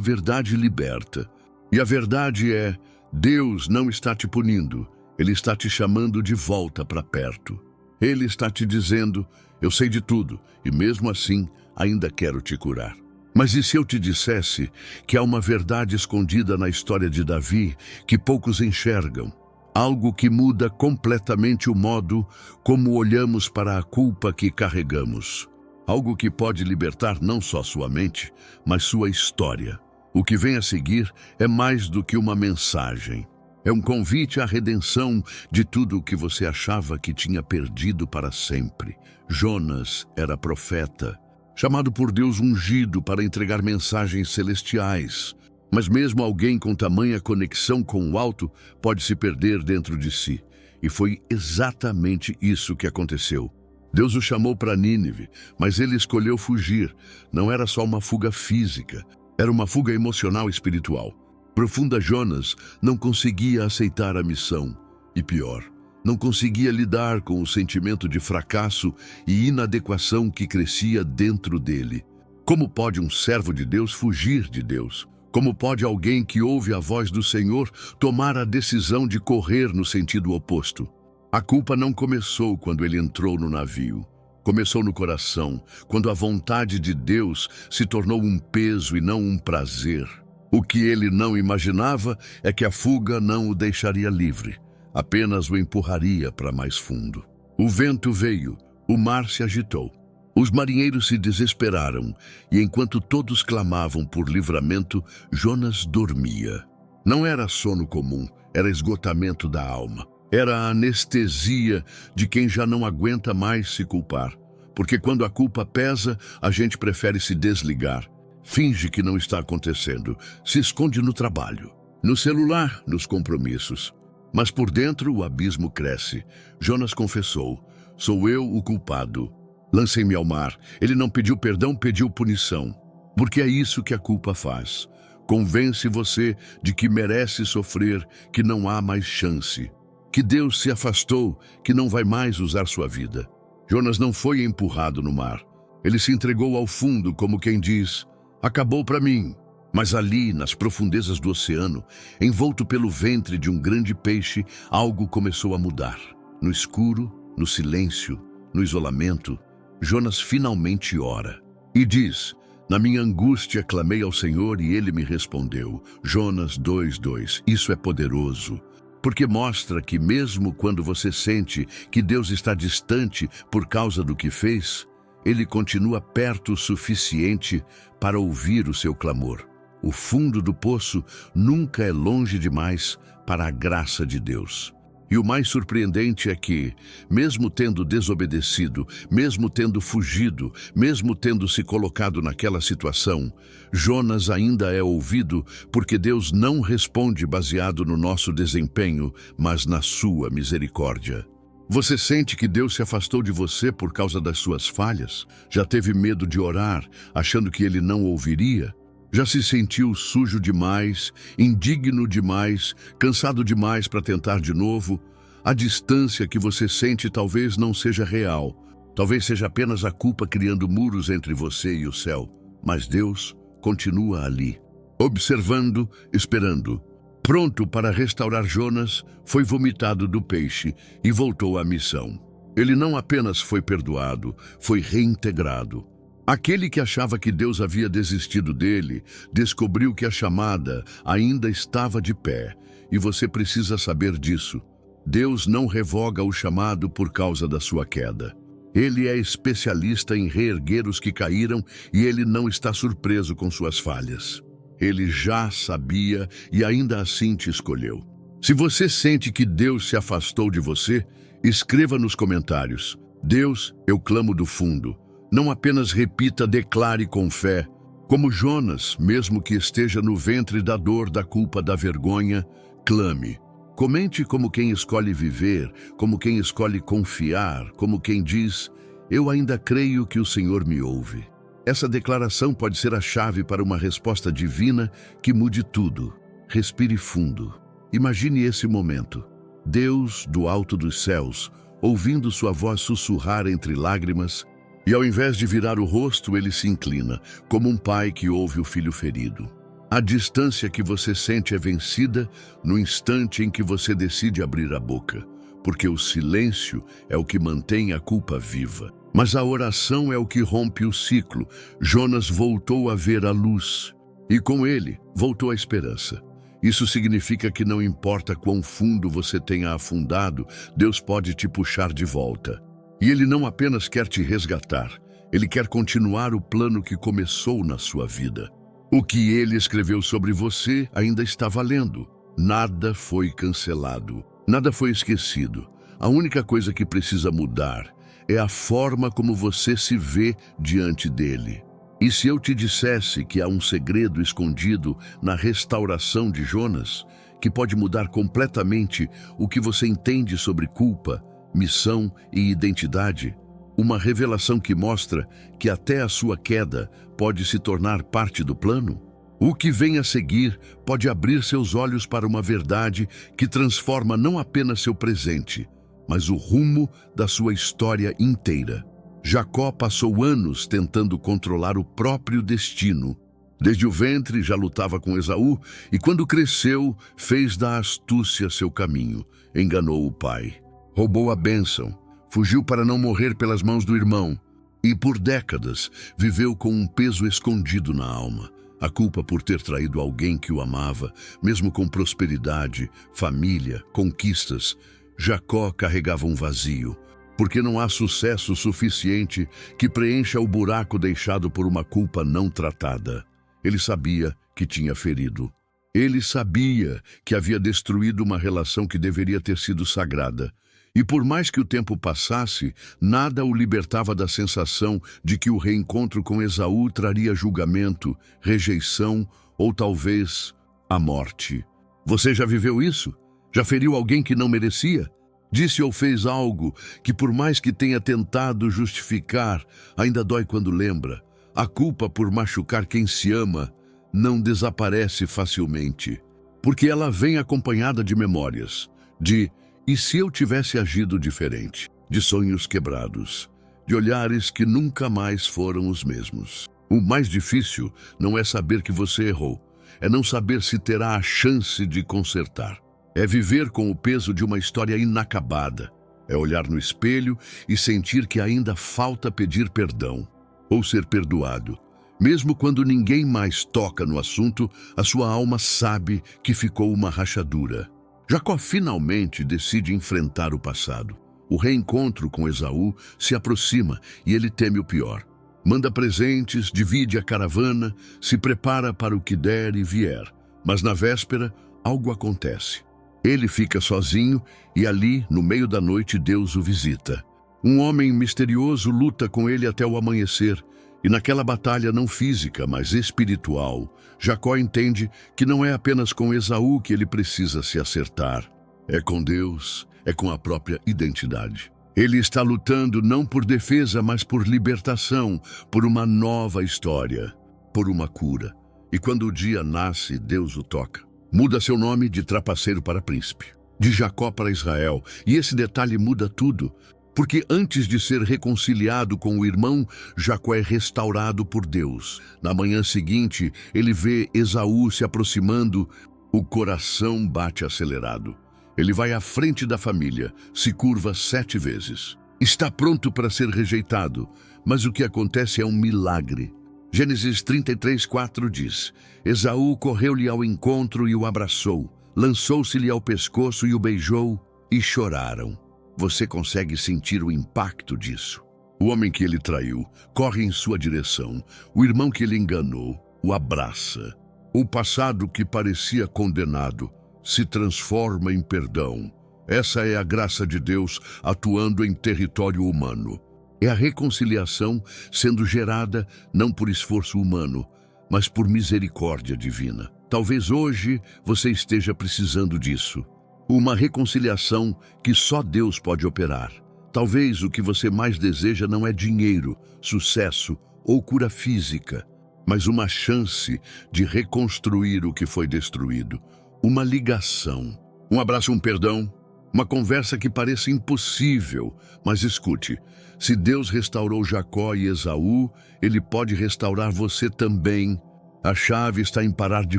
verdade liberta. E a verdade é, Deus não está te punindo, Ele está te chamando de volta para perto. Ele está te dizendo, eu sei de tudo, e mesmo assim, ainda quero te curar. Mas e se eu te dissesse que há uma verdade escondida na história de Davi que poucos enxergam? Algo que muda completamente o modo como olhamos para a culpa que carregamos. Algo que pode libertar não só sua mente, mas sua história. O que vem a seguir é mais do que uma mensagem. É um convite à redenção de tudo o que você achava que tinha perdido para sempre. Jonas era profeta, chamado por Deus ungido para entregar mensagens celestiais. Mas mesmo alguém com tamanha conexão com o alto pode se perder dentro de si. E foi exatamente isso que aconteceu. Deus o chamou para Nínive, mas ele escolheu fugir. Não era só uma fuga física, era uma fuga emocional e espiritual. Profunda Jonas não conseguia aceitar a missão. E pior, não conseguia lidar com o sentimento de fracasso e inadequação que crescia dentro dele. Como pode um servo de Deus fugir de Deus? Como pode alguém que ouve a voz do Senhor tomar a decisão de correr no sentido oposto? A culpa não começou quando ele entrou no navio. Começou no coração, quando a vontade de Deus se tornou um peso e não um prazer. O que ele não imaginava é que a fuga não o deixaria livre, apenas o empurraria para mais fundo. O vento veio, o mar se agitou. Os marinheiros se desesperaram, e enquanto todos clamavam por livramento, Jonas dormia. Não era sono comum, era esgotamento da alma. Era a anestesia de quem já não aguenta mais se culpar. Porque quando a culpa pesa, a gente prefere se desligar. Finge que não está acontecendo, se esconde no trabalho, no celular, nos compromissos. Mas por dentro o abismo cresce. Jonas confessou, sou eu o culpado. Lancem-me ao mar. Ele não pediu perdão, pediu punição. Porque é isso que a culpa faz. Convence você de que merece sofrer, que não há mais chance. Que Deus se afastou, que não vai mais usar sua vida. Jonas não foi empurrado no mar. Ele se entregou ao fundo como quem diz, acabou para mim. Mas ali, nas profundezas do oceano, envolto pelo ventre de um grande peixe, algo começou a mudar. No escuro, no silêncio, no isolamento, Jonas finalmente ora e diz, Na minha angústia clamei ao Senhor e ele me respondeu. Jonas 2:2. Isso é poderoso, porque mostra que mesmo quando você sente que Deus está distante por causa do que fez, ele continua perto o suficiente para ouvir o seu clamor. O fundo do poço nunca é longe demais para a graça de Deus. E o mais surpreendente é que, mesmo tendo desobedecido, mesmo tendo fugido, mesmo tendo se colocado naquela situação, Jonas ainda é ouvido porque Deus não responde baseado no nosso desempenho, mas na sua misericórdia. Você sente que Deus se afastou de você por causa das suas falhas? Já teve medo de orar, achando que ele não ouviria? Já se sentiu sujo demais, indigno demais, cansado demais para tentar de novo? A distância que você sente talvez não seja real. Talvez seja apenas a culpa criando muros entre você e o céu. Mas Deus continua ali, observando, esperando. Pronto para restaurar Jonas, foi vomitado do peixe e voltou à missão. Ele não apenas foi perdoado, foi reintegrado. Aquele que achava que Deus havia desistido dele, descobriu que a chamada ainda estava de pé. E você precisa saber disso. Deus não revoga o chamado por causa da sua queda. Ele é especialista em reerguer os que caíram e ele não está surpreso com suas falhas. Ele já sabia e ainda assim te escolheu. Se você sente que Deus se afastou de você, escreva nos comentários. Deus, eu clamo do fundo. Não apenas repita, declare com fé. Como Jonas, mesmo que esteja no ventre da dor, da culpa, da vergonha, clame. Comente como quem escolhe viver, como quem escolhe confiar, como quem diz, eu ainda creio que o Senhor me ouve. Essa declaração pode ser a chave para uma resposta divina que mude tudo. Respire fundo. Imagine esse momento. Deus, do alto dos céus, ouvindo sua voz sussurrar entre lágrimas, e ao invés de virar o rosto, ele se inclina, como um pai que ouve o filho ferido. A distância que você sente é vencida no instante em que você decide abrir a boca, porque o silêncio é o que mantém a culpa viva. Mas a oração é o que rompe o ciclo. Jonas voltou a ver a luz, e com ele voltou a esperança. Isso significa que não importa quão fundo você tenha afundado, Deus pode te puxar de volta. E Ele não apenas quer te resgatar, Ele quer continuar o plano que começou na sua vida. O que Ele escreveu sobre você ainda está valendo. Nada foi cancelado, nada foi esquecido. A única coisa que precisa mudar é a forma como você se vê diante dele. E se eu te dissesse que há um segredo escondido na restauração de Jonas, que pode mudar completamente o que você entende sobre culpa, missão e identidade, uma revelação que mostra que até a sua queda pode se tornar parte do plano? O que vem a seguir pode abrir seus olhos para uma verdade que transforma não apenas seu presente, mas o rumo da sua história inteira. Jacó passou anos tentando controlar o próprio destino. Desde o ventre já lutava com Esaú e quando cresceu, fez da astúcia seu caminho, enganou o pai. Roubou a bênção, fugiu para não morrer pelas mãos do irmão e, por décadas, viveu com um peso escondido na alma. A culpa por ter traído alguém que o amava, mesmo com prosperidade, família, conquistas. Jacó carregava um vazio, porque não há sucesso suficiente que preencha o buraco deixado por uma culpa não tratada. Ele sabia que tinha ferido. Ele sabia que havia destruído uma relação que deveria ter sido sagrada. E por mais que o tempo passasse, nada o libertava da sensação de que o reencontro com Esaú traria julgamento, rejeição ou talvez a morte. Você já viveu isso? Já feriu alguém que não merecia? Disse ou fez algo que, por mais que tenha tentado justificar, ainda dói quando lembra. A culpa por machucar quem se ama não desaparece facilmente, porque ela vem acompanhada de memórias, de e se eu tivesse agido diferente, de sonhos quebrados, de olhares que nunca mais foram os mesmos. O mais difícil não é saber que você errou, é não saber se terá a chance de consertar. É viver com o peso de uma história inacabada. É olhar no espelho e sentir que ainda falta pedir perdão ou ser perdoado. Mesmo quando ninguém mais toca no assunto, a sua alma sabe que ficou uma rachadura. Jacó finalmente decide enfrentar o passado. O reencontro com Esaú se aproxima e ele teme o pior. Manda presentes, divide a caravana, se prepara para o que der e vier. Mas na véspera, algo acontece. Ele fica sozinho e ali, no meio da noite, Deus o visita. Um homem misterioso luta com ele até o amanhecer. E naquela batalha não física, mas espiritual, Jacó entende que não é apenas com Esaú que ele precisa se acertar. É com Deus, é com a própria identidade. Ele está lutando não por defesa, mas por libertação, por uma nova história, por uma cura. E quando o dia nasce, Deus o toca. Muda seu nome de trapaceiro para príncipe, de Jacó para Israel. E esse detalhe muda tudo. Porque antes de ser reconciliado com o irmão, Jacó é restaurado por Deus. Na manhã seguinte, ele vê Esaú se aproximando, o coração bate acelerado. Ele vai à frente da família, se curva 7 vezes. Está pronto para ser rejeitado, mas o que acontece é um milagre. Gênesis 33:4 diz: Esaú correu-lhe ao encontro e o abraçou, lançou-se-lhe ao pescoço e o beijou, e choraram. Você consegue sentir o impacto disso. O homem que ele traiu corre em sua direção. O irmão que ele enganou o abraça. O passado que parecia condenado se transforma em perdão. Essa é a graça de Deus atuando em território humano. É a reconciliação sendo gerada não por esforço humano, mas por misericórdia divina. Talvez hoje você esteja precisando disso. Uma reconciliação que só Deus pode operar. Talvez o que você mais deseja não é dinheiro, sucesso ou cura física, mas uma chance de reconstruir o que foi destruído. Uma ligação, um abraço, um perdão, uma conversa que pareça impossível. Mas escute, se Deus restaurou Jacó e Esaú, Ele pode restaurar você também. A chave está em parar de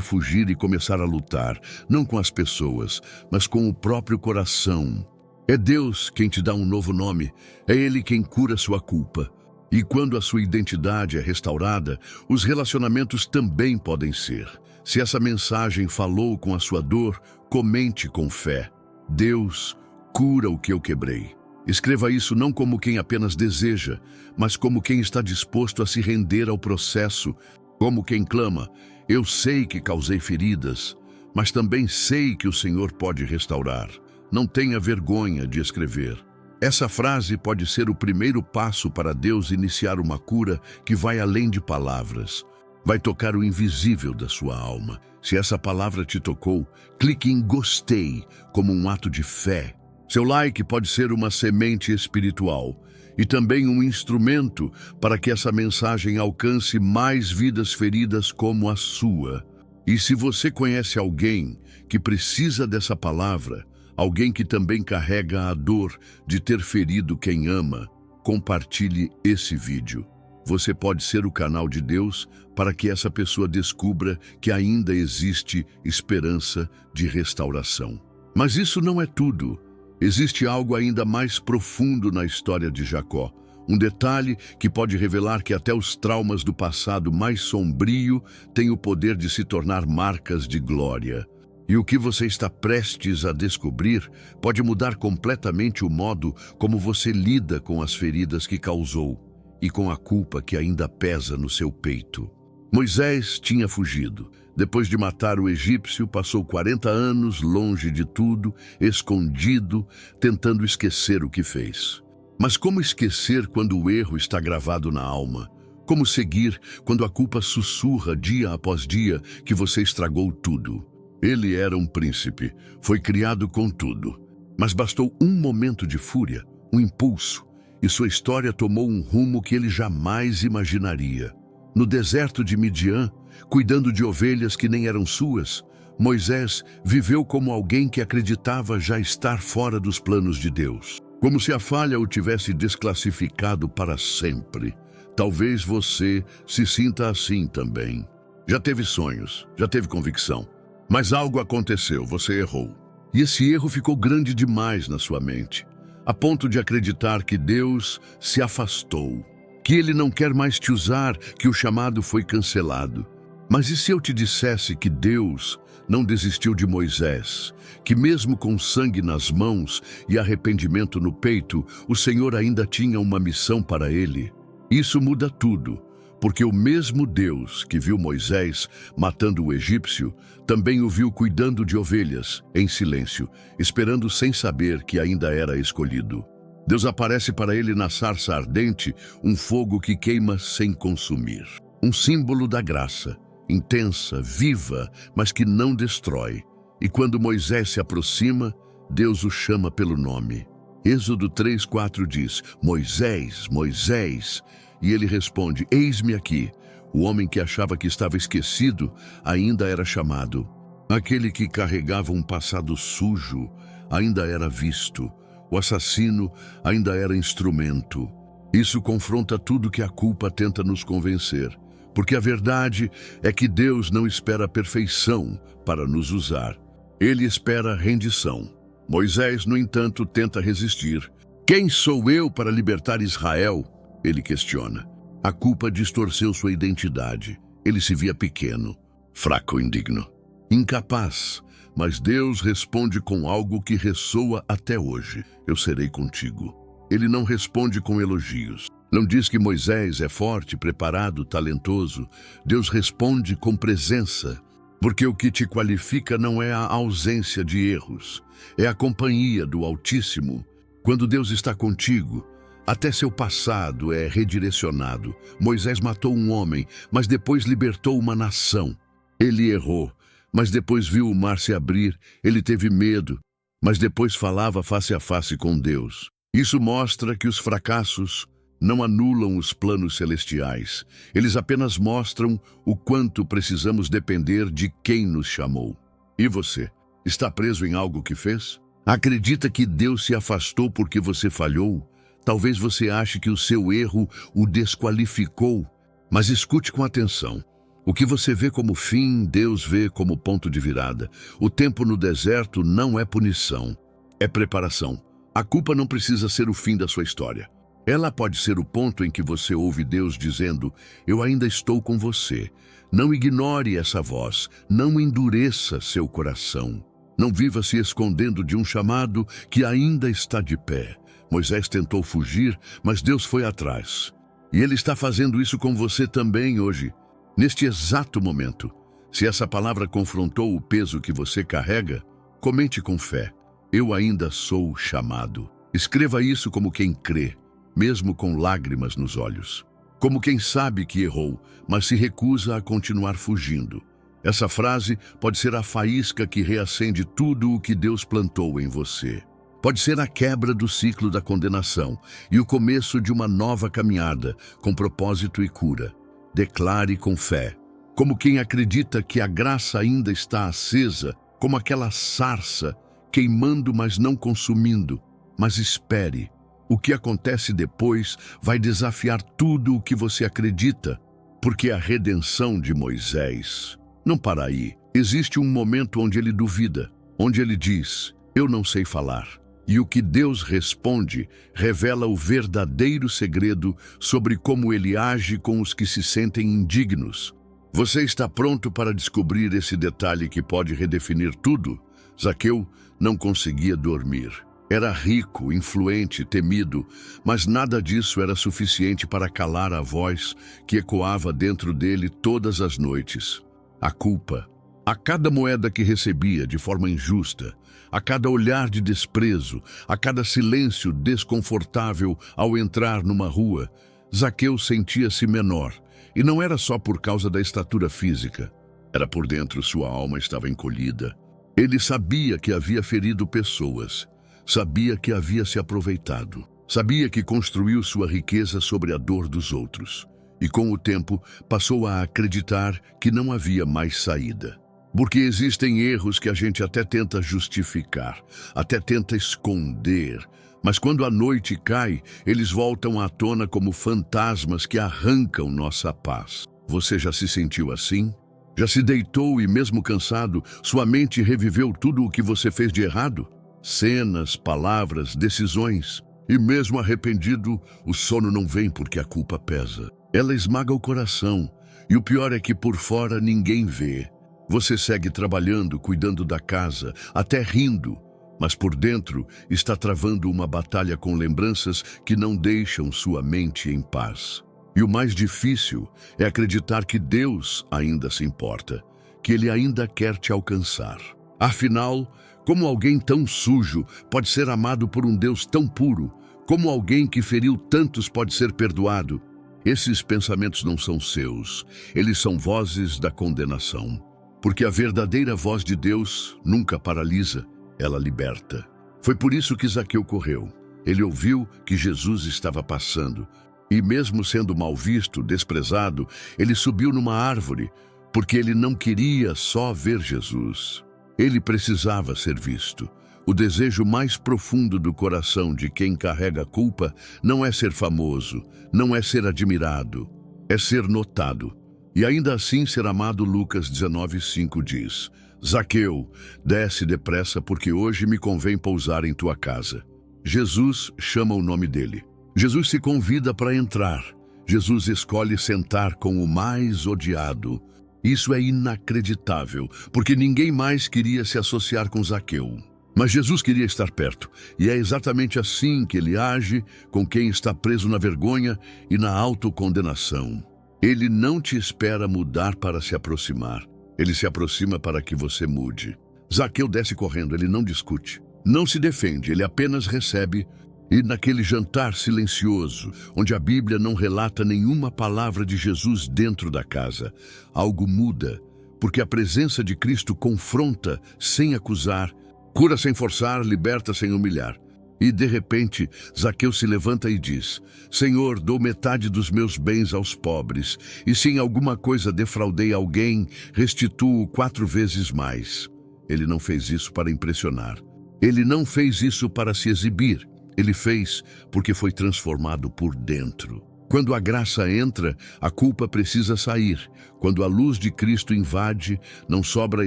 fugir e começar a lutar, não com as pessoas, mas com o próprio coração. É Deus quem te dá um novo nome, é Ele quem cura sua culpa. E quando a sua identidade é restaurada, os relacionamentos também podem ser. Se essa mensagem falou com a sua dor, comente com fé. Deus cura o que eu quebrei. Escreva isso não como quem apenas deseja, mas como quem está disposto a se render ao processo. Como quem clama, eu sei que causei feridas, mas também sei que o Senhor pode restaurar. Não tenha vergonha de escrever. Essa frase pode ser o primeiro passo para Deus iniciar uma cura que vai além de palavras. Vai tocar o invisível da sua alma. Se essa palavra te tocou, clique em gostei como um ato de fé. Seu like pode ser uma semente espiritual e também um instrumento para que essa mensagem alcance mais vidas feridas como a sua. E se você conhece alguém que precisa dessa palavra, alguém que também carrega a dor de ter ferido quem ama, compartilhe esse vídeo. Você pode ser o canal de Deus para que essa pessoa descubra que ainda existe esperança de restauração. Mas isso não é tudo. Existe algo ainda mais profundo na história de Jacó. Um detalhe que pode revelar que até os traumas do passado mais sombrio têm o poder de se tornar marcas de glória. E o que você está prestes a descobrir pode mudar completamente o modo como você lida com as feridas que causou e com a culpa que ainda pesa no seu peito. Moisés tinha fugido. Depois de matar o egípcio, passou 40 anos longe de tudo, escondido, tentando esquecer o que fez. Mas como esquecer quando o erro está gravado na alma? Como seguir quando a culpa sussurra dia após dia que você estragou tudo? Ele era um príncipe, foi criado com tudo. Mas bastou um momento de fúria, um impulso, e sua história tomou um rumo que ele jamais imaginaria. No deserto de Midian, cuidando de ovelhas que nem eram suas, Moisés viveu como alguém que acreditava já estar fora dos planos de Deus. Como se a falha o tivesse desclassificado para sempre. Talvez você se sinta assim também. Já teve sonhos, já teve convicção, mas algo aconteceu, você errou. E esse erro ficou grande demais na sua mente, a ponto de acreditar que Deus se afastou. que ele não quer mais te usar, que o chamado foi cancelado. Mas e se eu te dissesse que Deus não desistiu de Moisés, que mesmo com sangue nas mãos e arrependimento no peito, o Senhor ainda tinha uma missão para ele? Isso muda tudo, porque o mesmo Deus que viu Moisés matando o egípcio, também o viu cuidando de ovelhas, em silêncio, esperando sem saber que ainda era escolhido. Deus aparece para ele na sarça ardente, um fogo que queima sem consumir. Um símbolo da graça, intensa, viva, mas que não destrói. E quando Moisés se aproxima, Deus o chama pelo nome. Êxodo 3:4 diz: Moisés, Moisés. E ele responde: Eis-me aqui. O homem que achava que estava esquecido ainda era chamado. Aquele que carregava um passado sujo ainda era visto. O assassino ainda era instrumento. Isso confronta tudo que a culpa tenta nos convencer. Porque a verdade é que Deus não espera a perfeição para nos usar. Ele espera a rendição. Moisés, no entanto, tenta resistir. Quem sou eu para libertar Israel? Ele questiona. A culpa distorceu sua identidade. Ele se via pequeno, fraco, indigno, incapaz. Mas Deus responde com algo que ressoa até hoje. Eu serei contigo. Ele não responde com elogios. Não diz que Moisés é forte, preparado, talentoso. Deus responde com presença. Porque o que te qualifica não é a ausência de erros, é a companhia do Altíssimo. Quando Deus está contigo, até seu passado é redirecionado. Moisés matou um homem, mas depois libertou uma nação. Ele errou, mas depois viu o mar se abrir. Ele teve medo, mas depois falava face a face com Deus. Isso mostra que os fracassos não anulam os planos celestiais. Eles apenas mostram o quanto precisamos depender de quem nos chamou. E você? Está preso em algo que fez? Acredita que Deus se afastou porque você falhou? Talvez você ache que o seu erro o desqualificou. Mas escute com atenção. O que você vê como fim, Deus vê como ponto de virada. O tempo no deserto não é punição, é preparação. A culpa não precisa ser o fim da sua história. Ela pode ser o ponto em que você ouve Deus dizendo: eu ainda estou com você. Não ignore essa voz, não endureça seu coração. Não viva se escondendo de um chamado que ainda está de pé. Moisés tentou fugir, mas Deus foi atrás. E Ele está fazendo isso com você também hoje, neste exato momento. Se essa palavra confrontou o peso que você carrega, comente com fé: eu ainda sou chamado. Escreva isso como quem crê, mesmo com lágrimas nos olhos. Como quem sabe que errou, mas se recusa a continuar fugindo. Essa frase pode ser a faísca que reacende tudo o que Deus plantou em você. Pode ser a quebra do ciclo da condenação e o começo de uma nova caminhada com propósito e cura. Declare com fé, como quem acredita que a graça ainda está acesa, como aquela sarça, queimando mas não consumindo. Mas espere. O que acontece depois vai desafiar tudo o que você acredita, porque a redenção de Moisés não para aí. Existe um momento onde ele duvida, onde ele diz: eu não sei falar. E o que Deus responde revela o verdadeiro segredo sobre como ele age com os que se sentem indignos. Você está pronto para descobrir esse detalhe que pode redefinir tudo? Zaqueu não conseguia dormir. Era rico, influente, temido, mas nada disso era suficiente para calar a voz que ecoava dentro dele todas as noites. A culpa. A cada moeda que recebia de forma injusta, a cada olhar de desprezo, a cada silêncio desconfortável ao entrar numa rua, Zaqueu sentia-se menor. E não era só por causa da estatura física. Era por dentro, sua alma estava encolhida. Ele sabia que havia ferido pessoas. Sabia que havia se aproveitado. Sabia que construiu sua riqueza sobre a dor dos outros. E com o tempo, passou a acreditar que não havia mais saída. Porque existem erros que a gente até tenta justificar, até tenta esconder. Mas quando a noite cai, eles voltam à tona como fantasmas que arrancam nossa paz. Você já se sentiu assim? Já se deitou e, mesmo cansado, sua mente reviveu tudo o que você fez de errado? Cenas, palavras, decisões. E mesmo arrependido, o sono não vem porque a culpa pesa. Ela esmaga o coração, e o pior é que por fora ninguém vê. Você segue trabalhando, cuidando da casa, até rindo, mas por dentro está travando uma batalha com lembranças que não deixam sua mente em paz. E o mais difícil é acreditar que Deus ainda se importa, que Ele ainda quer te alcançar. Afinal, como alguém tão sujo pode ser amado por um Deus tão puro? Como alguém que feriu tantos pode ser perdoado? Esses pensamentos não são seus, eles são vozes da condenação. Porque a verdadeira voz de Deus nunca paralisa, ela liberta. Foi por isso que Zaqueu correu. Ele ouviu que Jesus estava passando. E mesmo sendo mal visto, desprezado, ele subiu numa árvore, porque ele não queria só ver Jesus. Ele precisava ser visto. O desejo mais profundo do coração de quem carrega culpa não é ser famoso, não é ser admirado, é ser notado. E ainda assim ser amado. Lucas 19:5 diz: Zaqueu, desce depressa porque hoje me convém pousar em tua casa. Jesus chama o nome dele. Jesus se convida para entrar. Jesus escolhe sentar com o mais odiado. Isso é inacreditável, porque ninguém mais queria se associar com Zaqueu. Mas Jesus queria estar perto, e é exatamente assim que ele age com quem está preso na vergonha e na autocondenação. Ele não te espera mudar para se aproximar. Ele se aproxima para que você mude. Zaqueu desce correndo, ele não discute, não se defende, ele apenas recebe. E naquele jantar silencioso, onde a Bíblia não relata nenhuma palavra de Jesus dentro da casa, algo muda, porque a presença de Cristo confronta sem acusar, cura sem forçar, liberta sem humilhar. E de repente, Zaqueu se levanta e diz: Senhor, dou metade dos meus bens aos pobres, e se em alguma coisa defraudei alguém, restituo 4 vezes mais. Ele não fez isso para impressionar. Ele não fez isso para se exibir. Ele fez porque foi transformado por dentro. Quando a graça entra, a culpa precisa sair. Quando a luz de Cristo invade, não sobra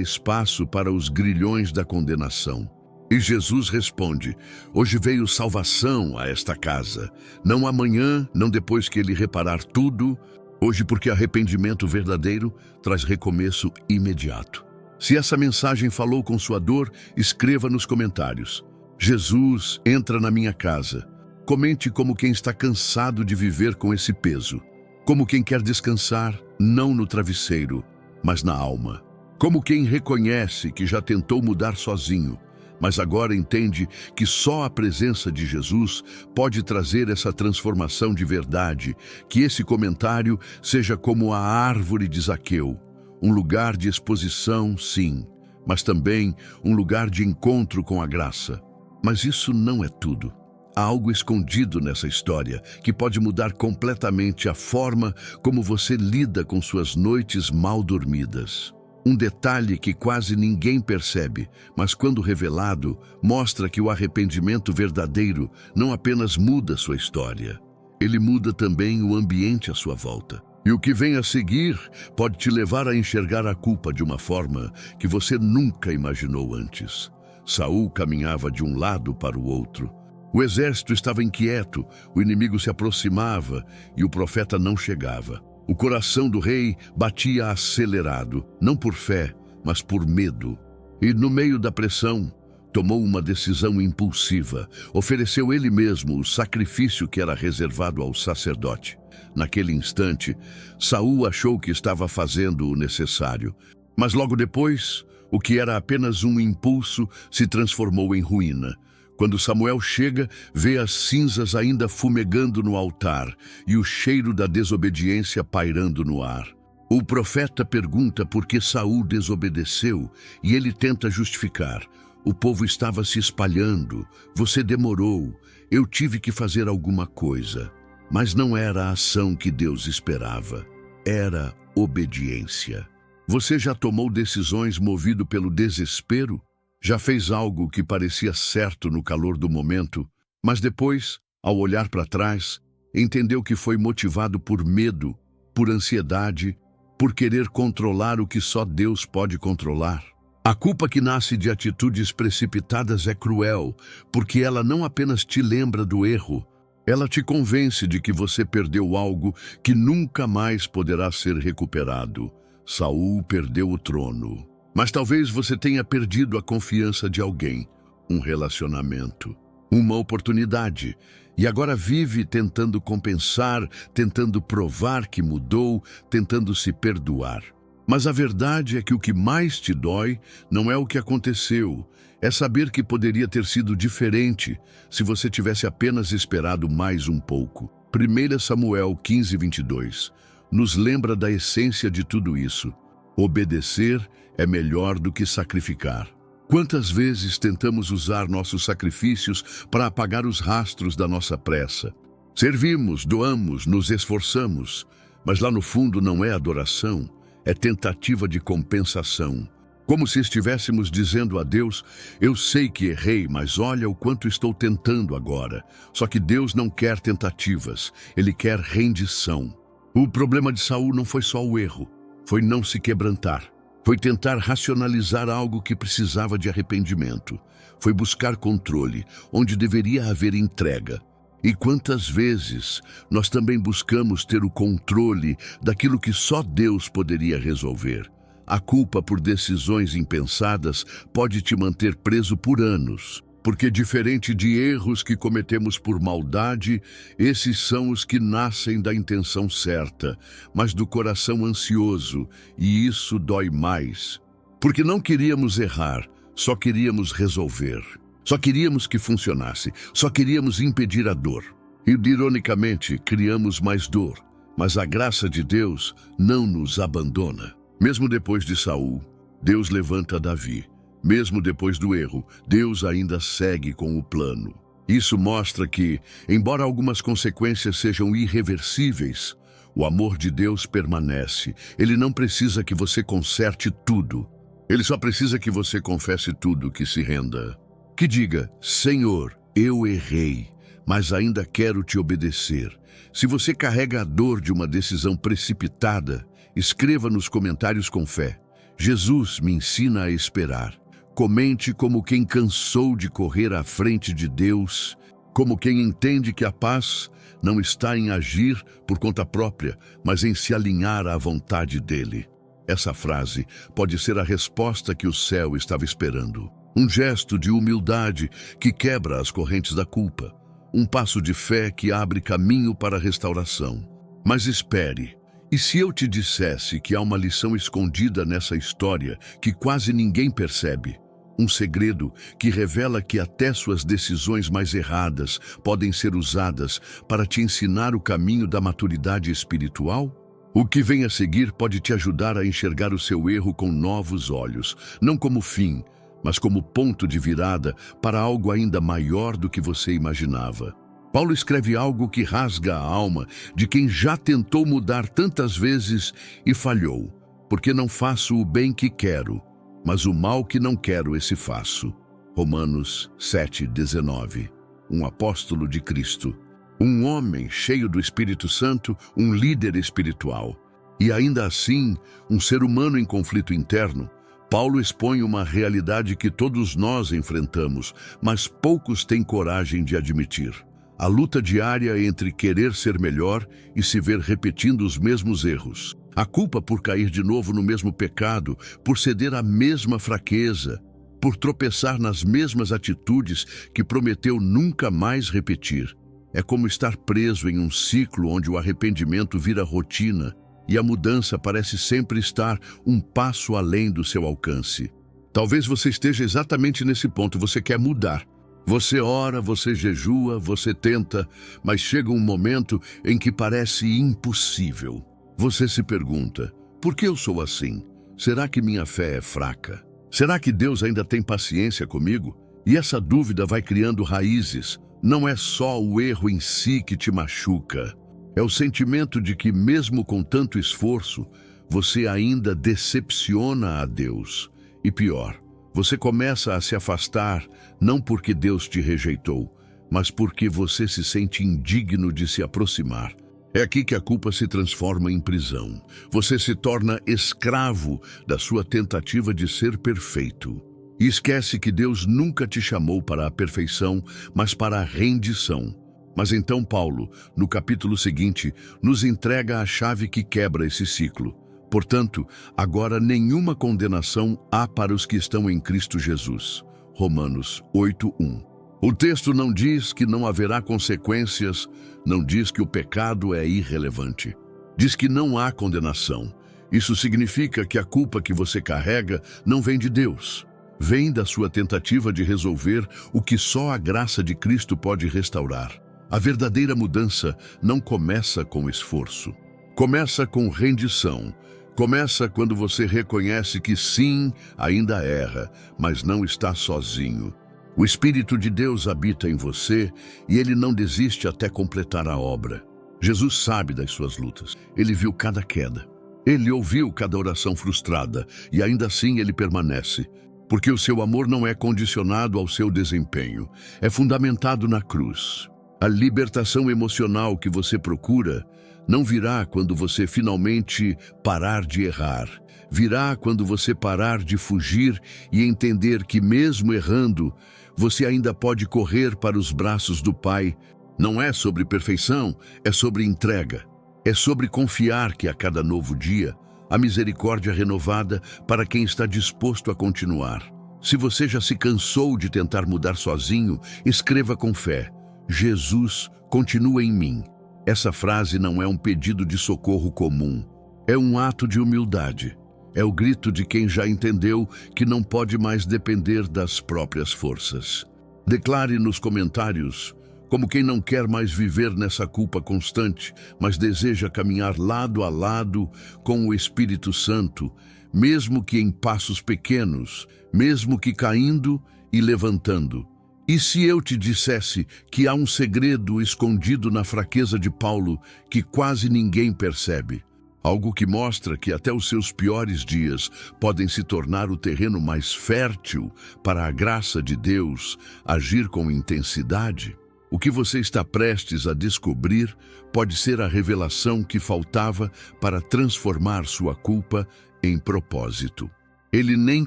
espaço para os grilhões da condenação. E Jesus responde: hoje veio salvação a esta casa. Não amanhã, não depois que ele reparar tudo. Hoje, porque arrependimento verdadeiro traz recomeço imediato. Se essa mensagem falou com sua dor, escreva nos comentários: Jesus entra na minha casa. Comente como quem está cansado de viver com esse peso. Como quem quer descansar, não no travesseiro, mas na alma. Como quem reconhece que já tentou mudar sozinho, mas agora entende que só a presença de Jesus pode trazer essa transformação de verdade. Que esse comentário seja como a árvore de Zaqueu, um lugar de exposição, sim, mas também um lugar de encontro com a graça. Mas isso não é tudo. Há algo escondido nessa história que pode mudar completamente a forma como você lida com suas noites mal dormidas. Um detalhe que quase ninguém percebe, mas quando revelado, mostra que o arrependimento verdadeiro não apenas muda sua história, ele muda também o ambiente à sua volta. E o que vem a seguir pode te levar a enxergar a culpa de uma forma que você nunca imaginou antes. Saul caminhava de um lado para o outro. O exército estava inquieto, o inimigo se aproximava e o profeta não chegava. O coração do rei batia acelerado, não por fé, mas por medo. E no meio da pressão, tomou uma decisão impulsiva. Ofereceu ele mesmo o sacrifício que era reservado ao sacerdote. Naquele instante, Saul achou que estava fazendo o necessário. Mas logo depois, o que era apenas um impulso se transformou em ruína. Quando Samuel chega, vê as cinzas ainda fumegando no altar e o cheiro da desobediência pairando no ar. O profeta pergunta por que Saul desobedeceu e ele tenta justificar. O povo estava se espalhando, você demorou, eu tive que fazer alguma coisa. Mas não era a ação que Deus esperava, era obediência. Você já tomou decisões movido pelo desespero? Já fez algo que parecia certo no calor do momento, mas depois, ao olhar para trás, entendeu que foi motivado por medo, por ansiedade, por querer controlar o que só Deus pode controlar? A culpa que nasce de atitudes precipitadas é cruel, porque ela não apenas te lembra do erro, ela te convence de que você perdeu algo que nunca mais poderá ser recuperado. Saul perdeu o trono. Mas talvez você tenha perdido a confiança de alguém, um relacionamento, uma oportunidade, e agora vive tentando compensar, tentando provar que mudou, tentando se perdoar. Mas a verdade é que o que mais te dói não é o que aconteceu, é saber que poderia ter sido diferente se você tivesse apenas esperado mais um pouco. 1 Samuel 15:22 nos lembra da essência de tudo isso. Obedecer é melhor do que sacrificar. Quantas vezes tentamos usar nossos sacrifícios para apagar os rastros da nossa pressa? Servimos, doamos, nos esforçamos, mas lá no fundo não é adoração, é tentativa de compensação. Como se estivéssemos dizendo a Deus: eu sei que errei, mas olha o quanto estou tentando agora. Só que Deus não quer tentativas, Ele quer rendição. O problema de Saul não foi só o erro, foi não se quebrantar. Foi tentar racionalizar algo que precisava de arrependimento. Foi buscar controle, onde deveria haver entrega. E quantas vezes nós também buscamos ter o controle daquilo que só Deus poderia resolver? A culpa por decisões impensadas pode te manter preso por anos, porque diferente de erros que cometemos por maldade, esses são os que nascem da intenção certa, mas do coração ansioso, e isso dói mais. Porque não queríamos errar, só queríamos resolver. Só queríamos que funcionasse, só queríamos impedir a dor. E, ironicamente, criamos mais dor, mas a graça de Deus não nos abandona. Mesmo depois de Saul, Deus levanta Davi. Mesmo depois do erro, Deus ainda segue com o plano. Isso mostra que, embora algumas consequências sejam irreversíveis, o amor de Deus permanece. Ele não precisa que você conserte tudo. Ele só precisa que você confesse tudo, que se renda. Que diga: Senhor, eu errei, mas ainda quero te obedecer. Se você carrega a dor de uma decisão precipitada, escreva nos comentários com fé: Jesus me ensina a esperar. Comente como quem cansou de correr à frente de Deus, como quem entende que a paz não está em agir por conta própria, mas em se alinhar à vontade dele. Essa frase pode ser a resposta que o céu estava esperando. Um gesto de humildade que quebra as correntes da culpa. Um passo de fé que abre caminho para a restauração. Mas espere. E se eu te dissesse que há uma lição escondida nessa história que quase ninguém percebe? Um segredo que revela que até suas decisões mais erradas podem ser usadas para te ensinar o caminho da maturidade espiritual? O que vem a seguir pode te ajudar a enxergar o seu erro com novos olhos, não como fim, mas como ponto de virada para algo ainda maior do que você imaginava. Paulo escreve algo que rasga a alma de quem já tentou mudar tantas vezes e falhou, porque não faço o bem que quero, mas o mal que não quero, esse faço. Romanos 7:19. Um apóstolo de Cristo, um homem cheio do Espírito Santo, um líder espiritual, e ainda assim, um ser humano em conflito interno. Paulo expõe uma realidade que todos nós enfrentamos, mas poucos têm coragem de admitir. A luta diária entre querer ser melhor e se ver repetindo os mesmos erros. A culpa por cair de novo no mesmo pecado, por ceder à mesma fraqueza, por tropeçar nas mesmas atitudes que prometeu nunca mais repetir. É como estar preso em um ciclo onde o arrependimento vira rotina e a mudança parece sempre estar um passo além do seu alcance. Talvez você esteja exatamente nesse ponto, você quer mudar. Você ora, você jejua, você tenta, mas chega um momento em que parece impossível. Você se pergunta: por que eu sou assim? Será que minha fé é fraca? Será que Deus ainda tem paciência comigo? E essa dúvida vai criando raízes. Não é só o erro em si que te machuca. É o sentimento de que, mesmo com tanto esforço, você ainda decepciona a Deus. E pior, você começa a se afastar, não porque Deus te rejeitou, mas porque você se sente indigno de se aproximar. É aqui que a culpa se transforma em prisão. Você se torna escravo da sua tentativa de ser perfeito. E esquece que Deus nunca te chamou para a perfeição, mas para a rendição. Mas então Paulo, no capítulo seguinte, nos entrega a chave que quebra esse ciclo. Portanto, agora nenhuma condenação há para os que estão em Cristo Jesus. Romanos 8:1. O texto não diz que não haverá consequências, não diz que o pecado é irrelevante. Diz que não há condenação. Isso significa que a culpa que você carrega não vem de Deus. Vem da sua tentativa de resolver o que só a graça de Cristo pode restaurar. A verdadeira mudança não começa com esforço. Começa com rendição. Começa quando você reconhece que sim, ainda erra, mas não está sozinho. O Espírito de Deus habita em você e ele não desiste até completar a obra. Jesus sabe das suas lutas. Ele viu cada queda. Ele ouviu cada oração frustrada e ainda assim ele permanece. Porque o seu amor não é condicionado ao seu desempenho. É fundamentado na cruz. A libertação emocional que você procura não virá quando você finalmente parar de errar. Virá quando você parar de fugir e entender que mesmo errando, você ainda pode correr para os braços do Pai. Não é sobre perfeição, é sobre entrega. É sobre confiar que a cada novo dia, a misericórdia renovada para quem está disposto a continuar. Se você já se cansou de tentar mudar sozinho, escreva com fé: Jesus continua em mim. Essa frase não é um pedido de socorro comum. É um ato de humildade. É o grito de quem já entendeu que não pode mais depender das próprias forças. Declare nos comentários, como quem não quer mais viver nessa culpa constante, mas deseja caminhar lado a lado com o Espírito Santo, mesmo que em passos pequenos, mesmo que caindo e levantando. E se eu te dissesse que há um segredo escondido na fraqueza de Paulo que quase ninguém percebe? Algo que mostra que até os seus piores dias podem se tornar o terreno mais fértil para a graça de Deus agir com intensidade. O que você está prestes a descobrir pode ser a revelação que faltava para transformar sua culpa em propósito. Ele nem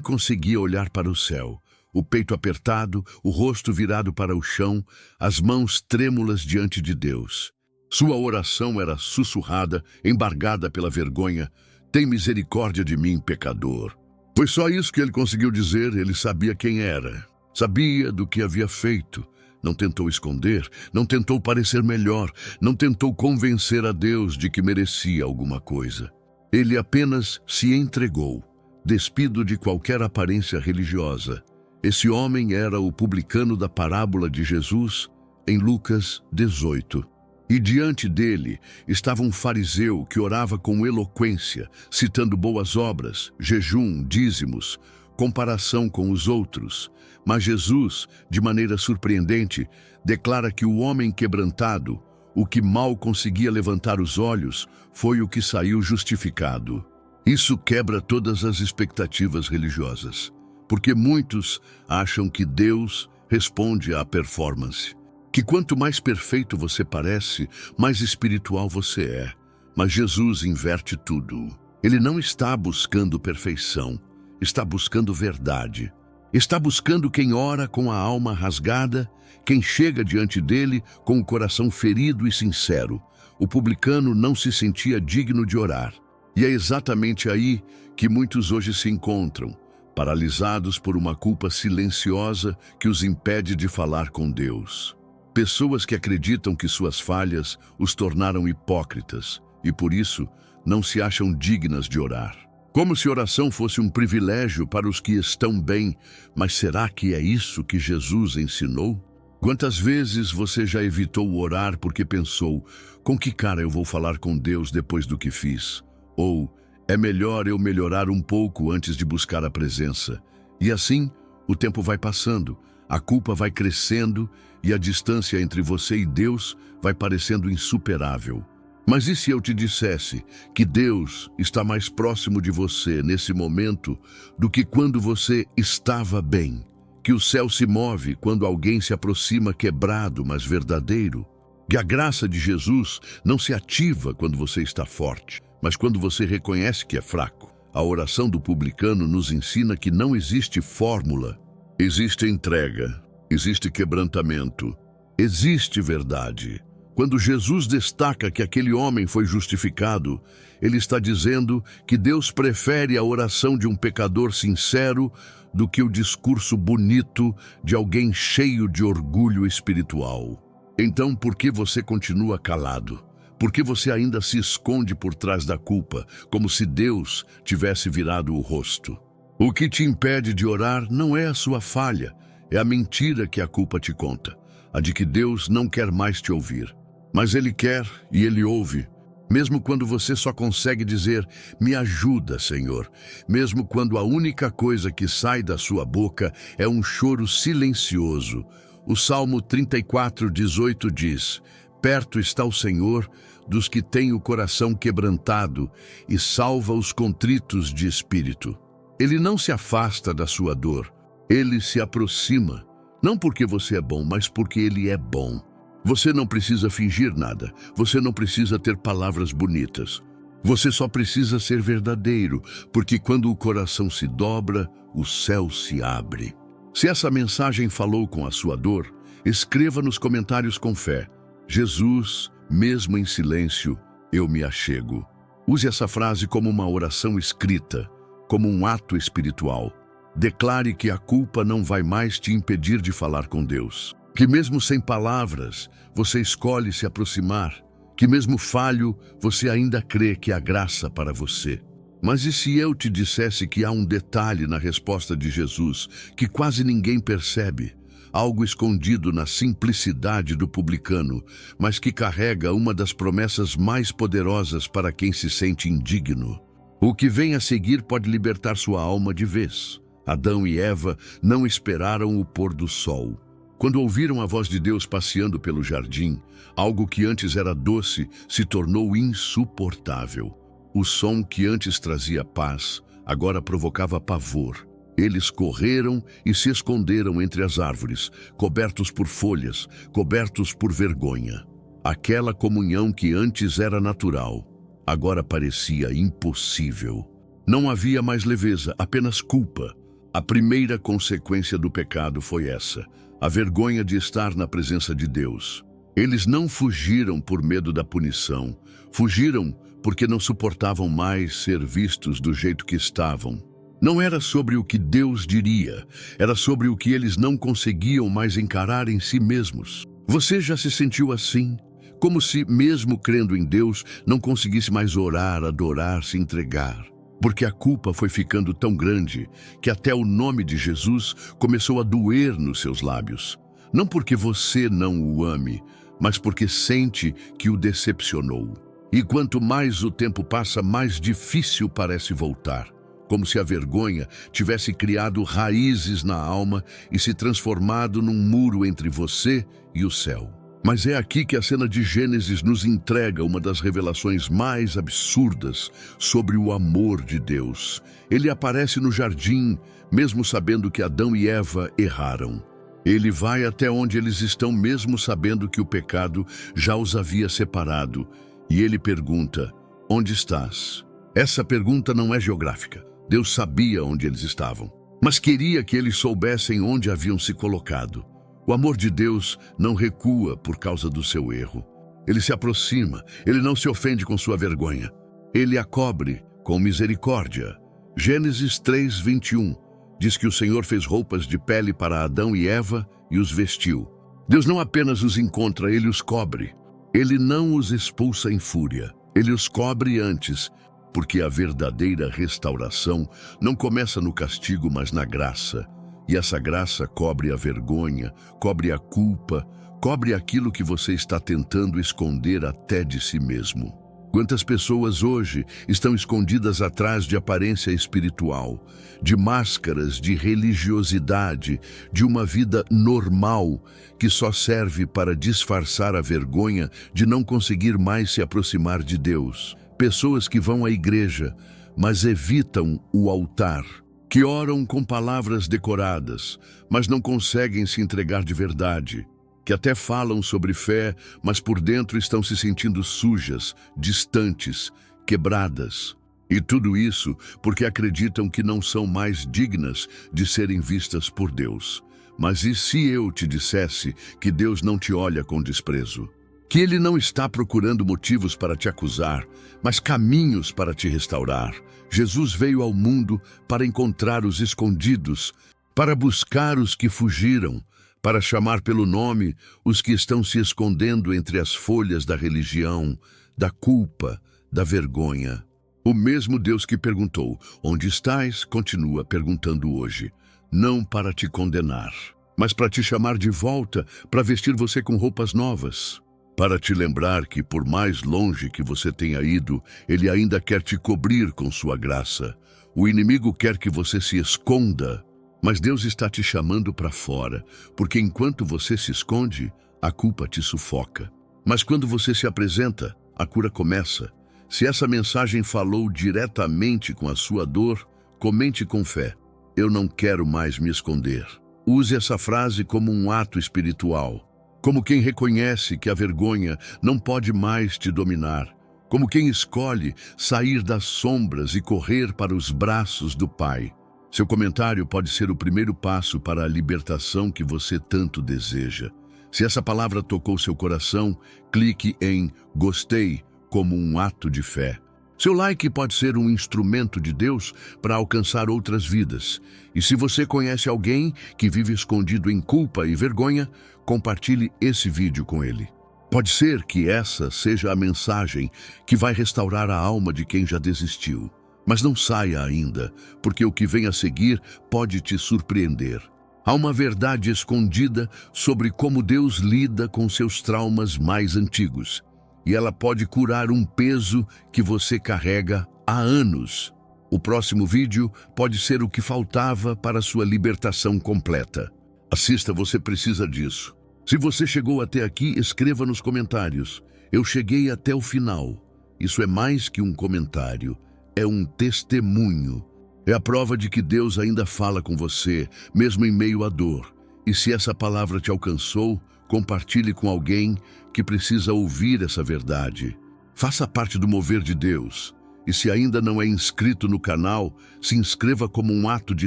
conseguia olhar para o céu, o peito apertado, o rosto virado para o chão, as mãos trêmulas diante de Deus. Sua oração era sussurrada, embargada pela vergonha: tem misericórdia de mim, pecador. Foi só isso que ele conseguiu dizer. Ele sabia quem era, sabia do que havia feito. Não tentou esconder, não tentou parecer melhor, não tentou convencer a Deus de que merecia alguma coisa. Ele apenas se entregou, despido de qualquer aparência religiosa. Esse homem era o publicano da parábola de Jesus em Lucas 18. E diante dele estava um fariseu que orava com eloquência, citando boas obras, jejum, dízimos, comparação com os outros. Mas Jesus, de maneira surpreendente, declara que o homem quebrantado, o que mal conseguia levantar os olhos, foi o que saiu justificado. Isso quebra todas as expectativas religiosas, porque muitos acham que Deus responde à performance. Que quanto mais perfeito você parece, mais espiritual você é. Mas Jesus inverte tudo. Ele não está buscando perfeição, está buscando verdade. Está buscando quem ora com a alma rasgada, quem chega diante dele com o coração ferido e sincero. O publicano não se sentia digno de orar. E é exatamente aí que muitos hoje se encontram, paralisados por uma culpa silenciosa que os impede de falar com Deus. Pessoas que acreditam que suas falhas os tornaram hipócritas e, por isso, não se acham dignas de orar. Como se oração fosse um privilégio para os que estão bem, mas será que é isso que Jesus ensinou? Quantas vezes você já evitou orar porque pensou: com que cara eu vou falar com Deus depois do que fiz? Ou, é melhor eu melhorar um pouco antes de buscar a presença. E assim, o tempo vai passando, a culpa vai crescendo e a distância entre você e Deus vai parecendo insuperável. Mas e se eu te dissesse que Deus está mais próximo de você nesse momento do que quando você estava bem? Que o céu se move quando alguém se aproxima quebrado, mas verdadeiro? Que a graça de Jesus não se ativa quando você está forte, mas quando você reconhece que é fraco. A oração do publicano nos ensina que não existe fórmula. Existe entrega, existe quebrantamento, existe verdade. Quando Jesus destaca que aquele homem foi justificado, ele está dizendo que Deus prefere a oração de um pecador sincero do que o discurso bonito de alguém cheio de orgulho espiritual. Então, por que você continua calado? Por que você ainda se esconde por trás da culpa, como se Deus tivesse virado o rosto? O que te impede de orar não é a sua falha, é a mentira que a culpa te conta, a de que Deus não quer mais te ouvir. Mas Ele quer e Ele ouve, mesmo quando você só consegue dizer, me ajuda, Senhor, mesmo quando a única coisa que sai da sua boca é um choro silencioso. O Salmo 34:18 diz, perto está o Senhor dos que têm o coração quebrantado e salva os contritos de espírito. Ele não se afasta da sua dor, Ele se aproxima, não porque você é bom, mas porque Ele é bom. Você não precisa fingir nada, você não precisa ter palavras bonitas. Você só precisa ser verdadeiro, porque quando o coração se dobra, o céu se abre. Se essa mensagem falou com a sua dor, escreva nos comentários com fé. Jesus, mesmo em silêncio, eu me achego. Use essa frase como uma oração escrita, como um ato espiritual. Declare que a culpa não vai mais te impedir de falar com Deus. Que mesmo sem palavras, você escolhe se aproximar. Que mesmo falho, você ainda crê que há graça para você. Mas e se eu te dissesse que há um detalhe na resposta de Jesus que quase ninguém percebe? Algo escondido na simplicidade do publicano, mas que carrega uma das promessas mais poderosas para quem se sente indigno. O que vem a seguir pode libertar sua alma de vez. Adão e Eva não esperaram o pôr do sol. Quando ouviram a voz de Deus passeando pelo jardim, algo que antes era doce se tornou insuportável. O som que antes trazia paz, agora provocava pavor. Eles correram e se esconderam entre as árvores, cobertos por folhas, cobertos por vergonha. Aquela comunhão que antes era natural, agora parecia impossível. Não havia mais leveza, apenas culpa. A primeira consequência do pecado foi essa, a vergonha de estar na presença de Deus. Eles não fugiram por medo da punição, fugiram porque não suportavam mais ser vistos do jeito que estavam. Não era sobre o que Deus diria, era sobre o que eles não conseguiam mais encarar em si mesmos. Você já se sentiu assim? Como se, mesmo crendo em Deus, não conseguisse mais orar, adorar, se entregar. Porque a culpa foi ficando tão grande que até o nome de Jesus começou a doer nos seus lábios. Não porque você não o ame, mas porque sente que o decepcionou. E quanto mais o tempo passa, mais difícil parece voltar. Como se a vergonha tivesse criado raízes na alma e se transformado num muro entre você e o céu. Mas é aqui que a cena de Gênesis nos entrega uma das revelações mais absurdas sobre o amor de Deus. Ele aparece no jardim, mesmo sabendo que Adão e Eva erraram. Ele vai até onde eles estão, mesmo sabendo que o pecado já os havia separado. E ele pergunta, onde estás? Essa pergunta não é geográfica. Deus sabia onde eles estavam, mas queria que eles soubessem onde haviam se colocado. O amor de Deus não recua por causa do seu erro. Ele se aproxima, ele não se ofende com sua vergonha. Ele a cobre com misericórdia. Gênesis 3:21 diz que o Senhor fez roupas de pele para Adão e Eva e os vestiu. Deus não apenas os encontra, ele os cobre. Ele não os expulsa em fúria, ele os cobre antes, porque a verdadeira restauração não começa no castigo, mas na graça. E essa graça cobre a vergonha, cobre a culpa, cobre aquilo que você está tentando esconder até de si mesmo. Quantas pessoas hoje estão escondidas atrás de aparência espiritual, de máscaras de religiosidade, de uma vida normal que só serve para disfarçar a vergonha de não conseguir mais se aproximar de Deus. Pessoas que vão à igreja, mas evitam o altar, que oram com palavras decoradas, mas não conseguem se entregar de verdade, que até falam sobre fé, mas por dentro estão se sentindo sujas, distantes, quebradas. E tudo isso porque acreditam que não são mais dignas de serem vistas por Deus. Mas e se eu te dissesse que Deus não te olha com desprezo? Que Ele não está procurando motivos para te acusar, mas caminhos para te restaurar. Jesus veio ao mundo para encontrar os escondidos, para buscar os que fugiram, para chamar pelo nome os que estão se escondendo entre as folhas da religião, da culpa, da vergonha. O mesmo Deus que perguntou, onde estás, continua perguntando hoje, não para te condenar, mas para te chamar de volta, para vestir você com roupas novas, para te lembrar que por mais longe que você tenha ido, Ele ainda quer te cobrir com sua graça. O inimigo quer que você se esconda, mas Deus está te chamando para fora, porque enquanto você se esconde, a culpa te sufoca. Mas quando você se apresenta, a cura começa. Se essa mensagem falou diretamente com a sua dor, comente com fé. Eu não quero mais me esconder. Use essa frase como um ato espiritual, como quem reconhece que a vergonha não pode mais te dominar, como quem escolhe sair das sombras e correr para os braços do Pai. Seu comentário pode ser o primeiro passo para a libertação que você tanto deseja. Se essa palavra tocou seu coração, clique em gostei como um ato de fé. Seu like pode ser um instrumento de Deus para alcançar outras vidas. E se você conhece alguém que vive escondido em culpa e vergonha, compartilhe esse vídeo com ele. Pode ser que essa seja a mensagem que vai restaurar a alma de quem já desistiu. Mas não saia ainda, porque o que vem a seguir pode te surpreender. Há uma verdade escondida sobre como Deus lida com seus traumas mais antigos. E ela pode curar um peso que você carrega há anos. O próximo vídeo pode ser o que faltava para sua libertação completa. Assista, você precisa disso. Se você chegou até aqui, escreva nos comentários. Eu cheguei até o final. Isso é mais que um comentário, é um testemunho. É a prova de que Deus ainda fala com você, mesmo em meio à dor. E se essa palavra te alcançou, compartilhe com alguém que precisa ouvir essa verdade. Faça parte do mover de Deus. E se ainda não é inscrito no canal, se inscreva como um ato de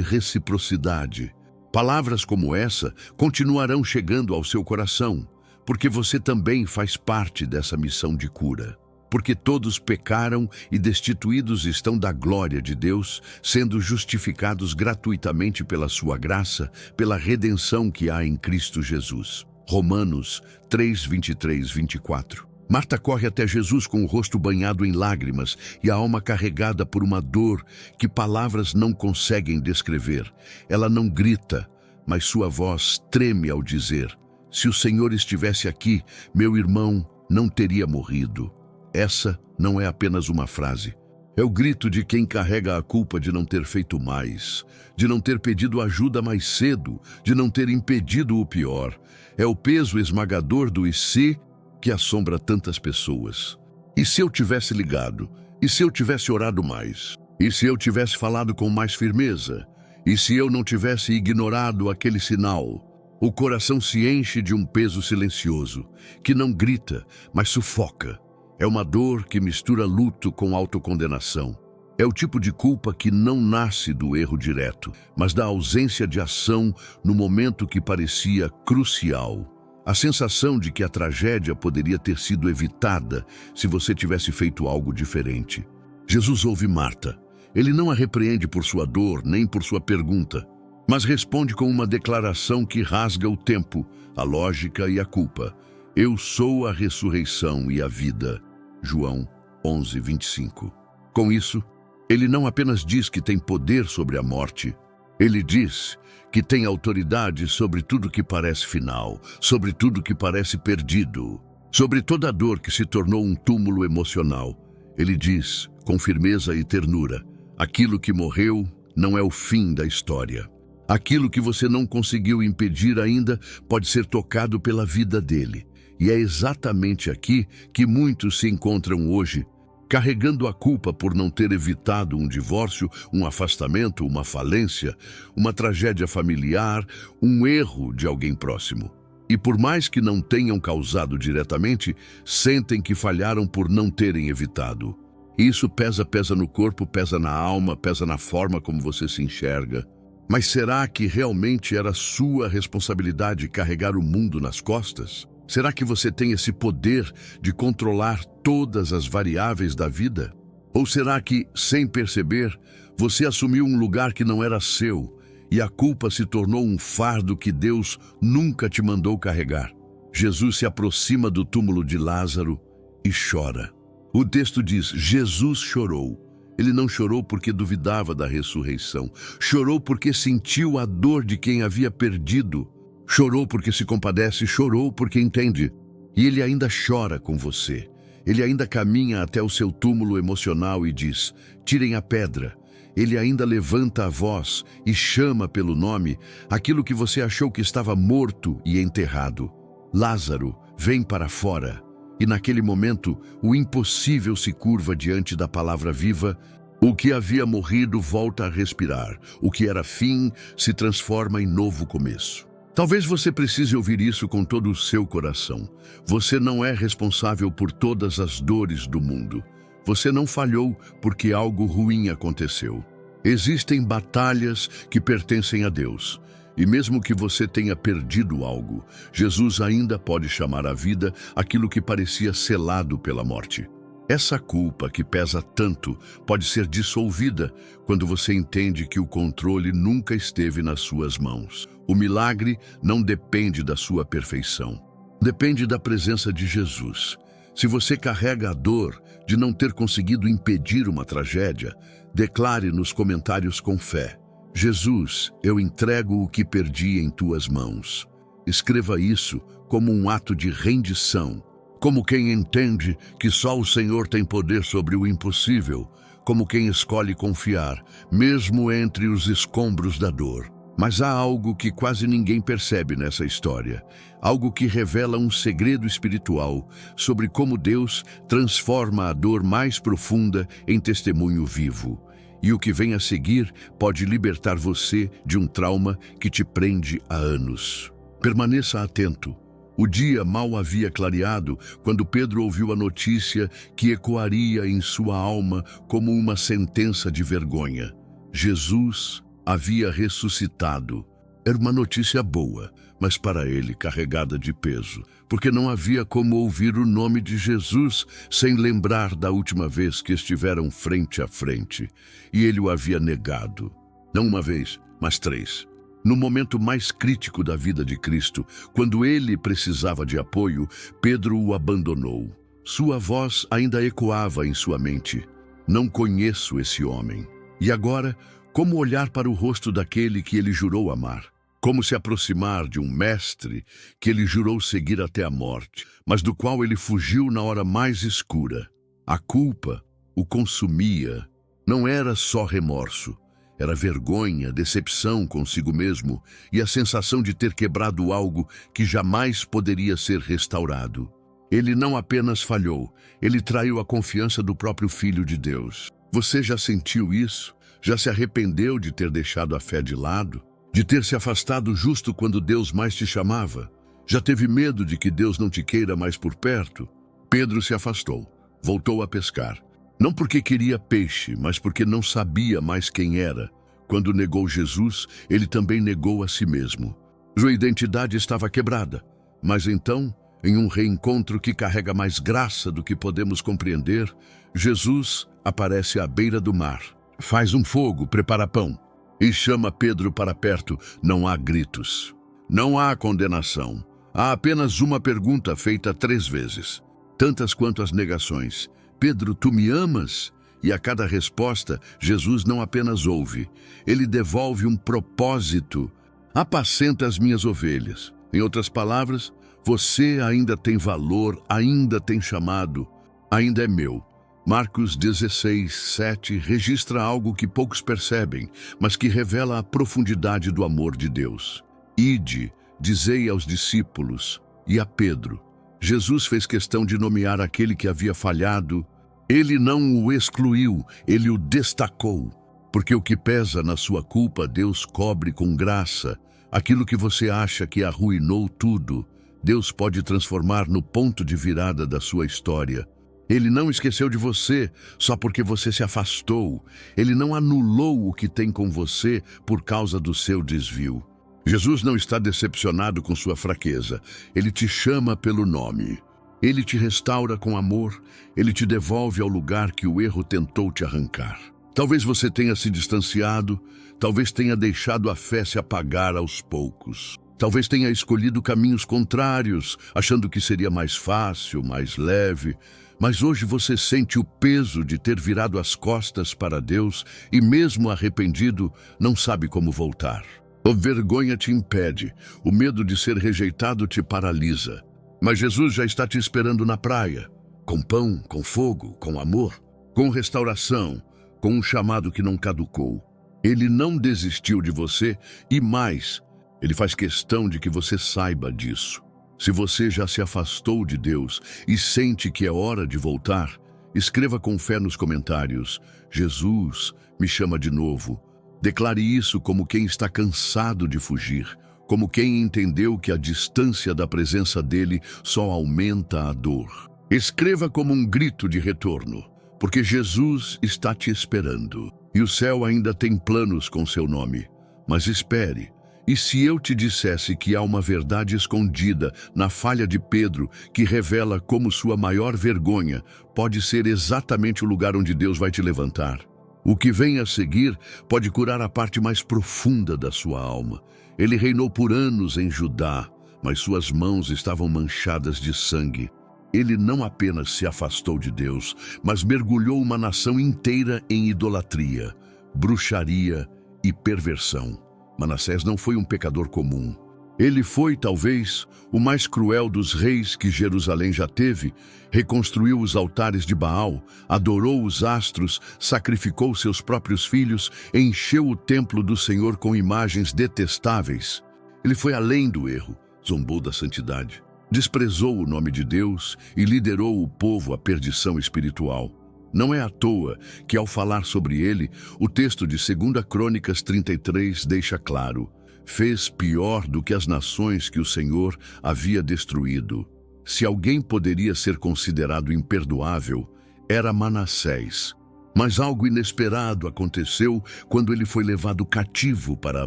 reciprocidade. Palavras como essa continuarão chegando ao seu coração, porque você também faz parte dessa missão de cura. Porque todos pecaram e destituídos estão da glória de Deus, sendo justificados gratuitamente pela sua graça, pela redenção que há em Cristo Jesus. Romanos 3, 23, 24. Marta corre até Jesus com o rosto banhado em lágrimas e a alma carregada por uma dor que palavras não conseguem descrever. Ela não grita, mas sua voz treme ao dizer: se o Senhor estivesse aqui, meu irmão não teria morrido. Essa não é apenas uma frase. É o grito de quem carrega a culpa de não ter feito mais, de não ter pedido ajuda mais cedo, de não ter impedido o pior. É o peso esmagador do "e se" que assombra tantas pessoas. E se eu tivesse ligado? E se eu tivesse orado mais? E se eu tivesse falado com mais firmeza? E se eu não tivesse ignorado aquele sinal? O coração se enche de um peso silencioso, que não grita, mas sufoca. É uma dor que mistura luto com autocondenação. É o tipo de culpa que não nasce do erro direto, mas da ausência de ação no momento que parecia crucial. A sensação de que a tragédia poderia ter sido evitada se você tivesse feito algo diferente. Jesus ouve Marta. Ele não a repreende por sua dor, nem por sua pergunta, mas responde com uma declaração que rasga o tempo, a lógica e a culpa. Eu sou a ressurreição e a vida. João 11, 25. Com isso, ele não apenas diz que tem poder sobre a morte, ele diz que tem autoridade sobre tudo que parece final, sobre tudo que parece perdido, sobre toda a dor que se tornou um túmulo emocional. Ele diz, com firmeza e ternura, aquilo que morreu não é o fim da história. Aquilo que você não conseguiu impedir ainda pode ser tocado pela vida dele. E é exatamente aqui que muitos se encontram hoje, carregando a culpa por não ter evitado um divórcio, um afastamento, uma falência, uma tragédia familiar, um erro de alguém próximo. E por mais que não tenham causado diretamente, sentem que falharam por não terem evitado. Isso pesa no corpo, pesa na alma, pesa na forma como você se enxerga. Mas será que realmente era sua responsabilidade carregar o mundo nas costas? Será que você tem esse poder de controlar todas as variáveis da vida? Ou será que, sem perceber, você assumiu um lugar que não era seu e a culpa se tornou um fardo que Deus nunca te mandou carregar? Jesus se aproxima do túmulo de Lázaro e chora. O texto diz: Jesus chorou. Ele não chorou porque duvidava da ressurreição. Chorou porque sentiu a dor de quem havia perdido. Chorou porque se compadece, chorou porque entende. E ele ainda chora com você. Ele ainda caminha até o seu túmulo emocional e diz: tirem a pedra. Ele ainda levanta a voz e chama pelo nome aquilo que você achou que estava morto e enterrado. Lázaro, vem para fora. E naquele momento, o impossível se curva diante da palavra viva. O que havia morrido volta a respirar. O que era fim se transforma em novo começo. Talvez você precise ouvir isso com todo o seu coração. Você não é responsável por todas as dores do mundo. Você não falhou porque algo ruim aconteceu. Existem batalhas que pertencem a Deus. E mesmo que você tenha perdido algo, Jesus ainda pode chamar à vida aquilo que parecia selado pela morte. Essa culpa que pesa tanto pode ser dissolvida quando você entende que o controle nunca esteve nas suas mãos. O milagre não depende da sua perfeição. Depende da presença de Jesus. Se você carrega a dor de não ter conseguido impedir uma tragédia, declare nos comentários com fé: Jesus, eu entrego o que perdi em tuas mãos. Escreva isso como um ato de rendição, como quem entende que só o Senhor tem poder sobre o impossível, como quem escolhe confiar, mesmo entre os escombros da dor. Mas há algo que quase ninguém percebe nessa história, algo que revela um segredo espiritual sobre como Deus transforma a dor mais profunda em testemunho vivo. E o que vem a seguir pode libertar você de um trauma que te prende há anos. Permaneça atento. O dia mal havia clareado quando Pedro ouviu a notícia que ecoaria em sua alma como uma sentença de vergonha. Jesus havia ressuscitado. Era uma notícia boa, mas para ele carregada de peso, porque não havia como ouvir o nome de Jesus sem lembrar da última vez que estiveram frente a frente. E ele o havia negado. Não uma vez, mas 3. No momento mais crítico da vida de Cristo, quando ele precisava de apoio, Pedro o abandonou. Sua voz ainda ecoava em sua mente: não conheço esse homem. E agora, como olhar para o rosto daquele que ele jurou amar? Como se aproximar de um mestre que ele jurou seguir até a morte, mas do qual ele fugiu na hora mais escura? A culpa o consumia. Não era só remorso. Era vergonha, decepção consigo mesmo e a sensação de ter quebrado algo que jamais poderia ser restaurado. Ele não apenas falhou, ele traiu a confiança do próprio Filho de Deus. Você já sentiu isso? Já se arrependeu de ter deixado a fé de lado? De ter se afastado justo quando Deus mais te chamava? Já teve medo de que Deus não te queira mais por perto? Pedro se afastou, voltou a pescar. Não porque queria peixe, mas porque não sabia mais quem era. Quando negou Jesus, ele também negou a si mesmo. Sua identidade estava quebrada. Mas então, em um reencontro que carrega mais graça do que podemos compreender, Jesus aparece à beira do mar. Faz um fogo, prepara pão e chama Pedro para perto. Não há gritos, não há condenação. Há apenas uma pergunta feita 3 vezes, tantas quanto as negações: Pedro, tu me amas? E a cada resposta, Jesus não apenas ouve, ele devolve um propósito: apacenta as minhas ovelhas. Em outras palavras, você ainda tem valor, ainda tem chamado, ainda é meu. Marcos 16:7 registra algo que poucos percebem, mas que revela a profundidade do amor de Deus. Ide, dizei aos discípulos e a Pedro. Jesus fez questão de nomear aquele que havia falhado. Ele não o excluiu, ele o destacou. Porque o que pesa na sua culpa, Deus cobre com graça. Aquilo que você acha que arruinou tudo, Deus pode transformar no ponto de virada da sua história. Ele não esqueceu de você só porque você se afastou. Ele não anulou o que tem com você por causa do seu desvio. Jesus não está decepcionado com sua fraqueza. Ele te chama pelo nome. Ele te restaura com amor. Ele te devolve ao lugar que o erro tentou te arrancar. Talvez você tenha se distanciado. Talvez tenha deixado a fé se apagar aos poucos. Talvez tenha escolhido caminhos contrários, achando que seria mais fácil, mais leve. Mas hoje você sente o peso de ter virado as costas para Deus e, mesmo arrependido, não sabe como voltar. A vergonha te impede, o medo de ser rejeitado te paralisa. Mas Jesus já está te esperando na praia, com pão, com fogo, com amor, com restauração, com um chamado que não caducou. Ele não desistiu de você e mais, Ele faz questão de que você saiba disso. Se você já se afastou de Deus e sente que é hora de voltar, escreva com fé nos comentários: Jesus me chama de novo. Declare isso como quem está cansado de fugir, como quem entendeu que a distância da presença dele só aumenta a dor. Escreva como um grito de retorno, porque Jesus está te esperando. E o céu ainda tem planos com seu nome. Mas espere. E se eu te dissesse que há uma verdade escondida na falha de Pedro que revela como sua maior vergonha pode ser exatamente o lugar onde Deus vai te levantar? O que vem a seguir pode curar a parte mais profunda da sua alma. Ele reinou por anos em Judá, mas suas mãos estavam manchadas de sangue. Ele não apenas se afastou de Deus, mas mergulhou uma nação inteira em idolatria, bruxaria e perversão. Manassés não foi um pecador comum. Ele foi, talvez, o mais cruel dos reis que Jerusalém já teve. Reconstruiu os altares de Baal, adorou os astros, sacrificou seus próprios filhos, encheu o templo do Senhor com imagens detestáveis. Ele foi além do erro, zombou da santidade, desprezou o nome de Deus e liderou o povo à perdição espiritual. Não é à toa que, ao falar sobre ele, o texto de 2 Crônicas 33 deixa claro: fez pior do que as nações que o Senhor havia destruído. Se alguém poderia ser considerado imperdoável, era Manassés. Mas algo inesperado aconteceu quando ele foi levado cativo para a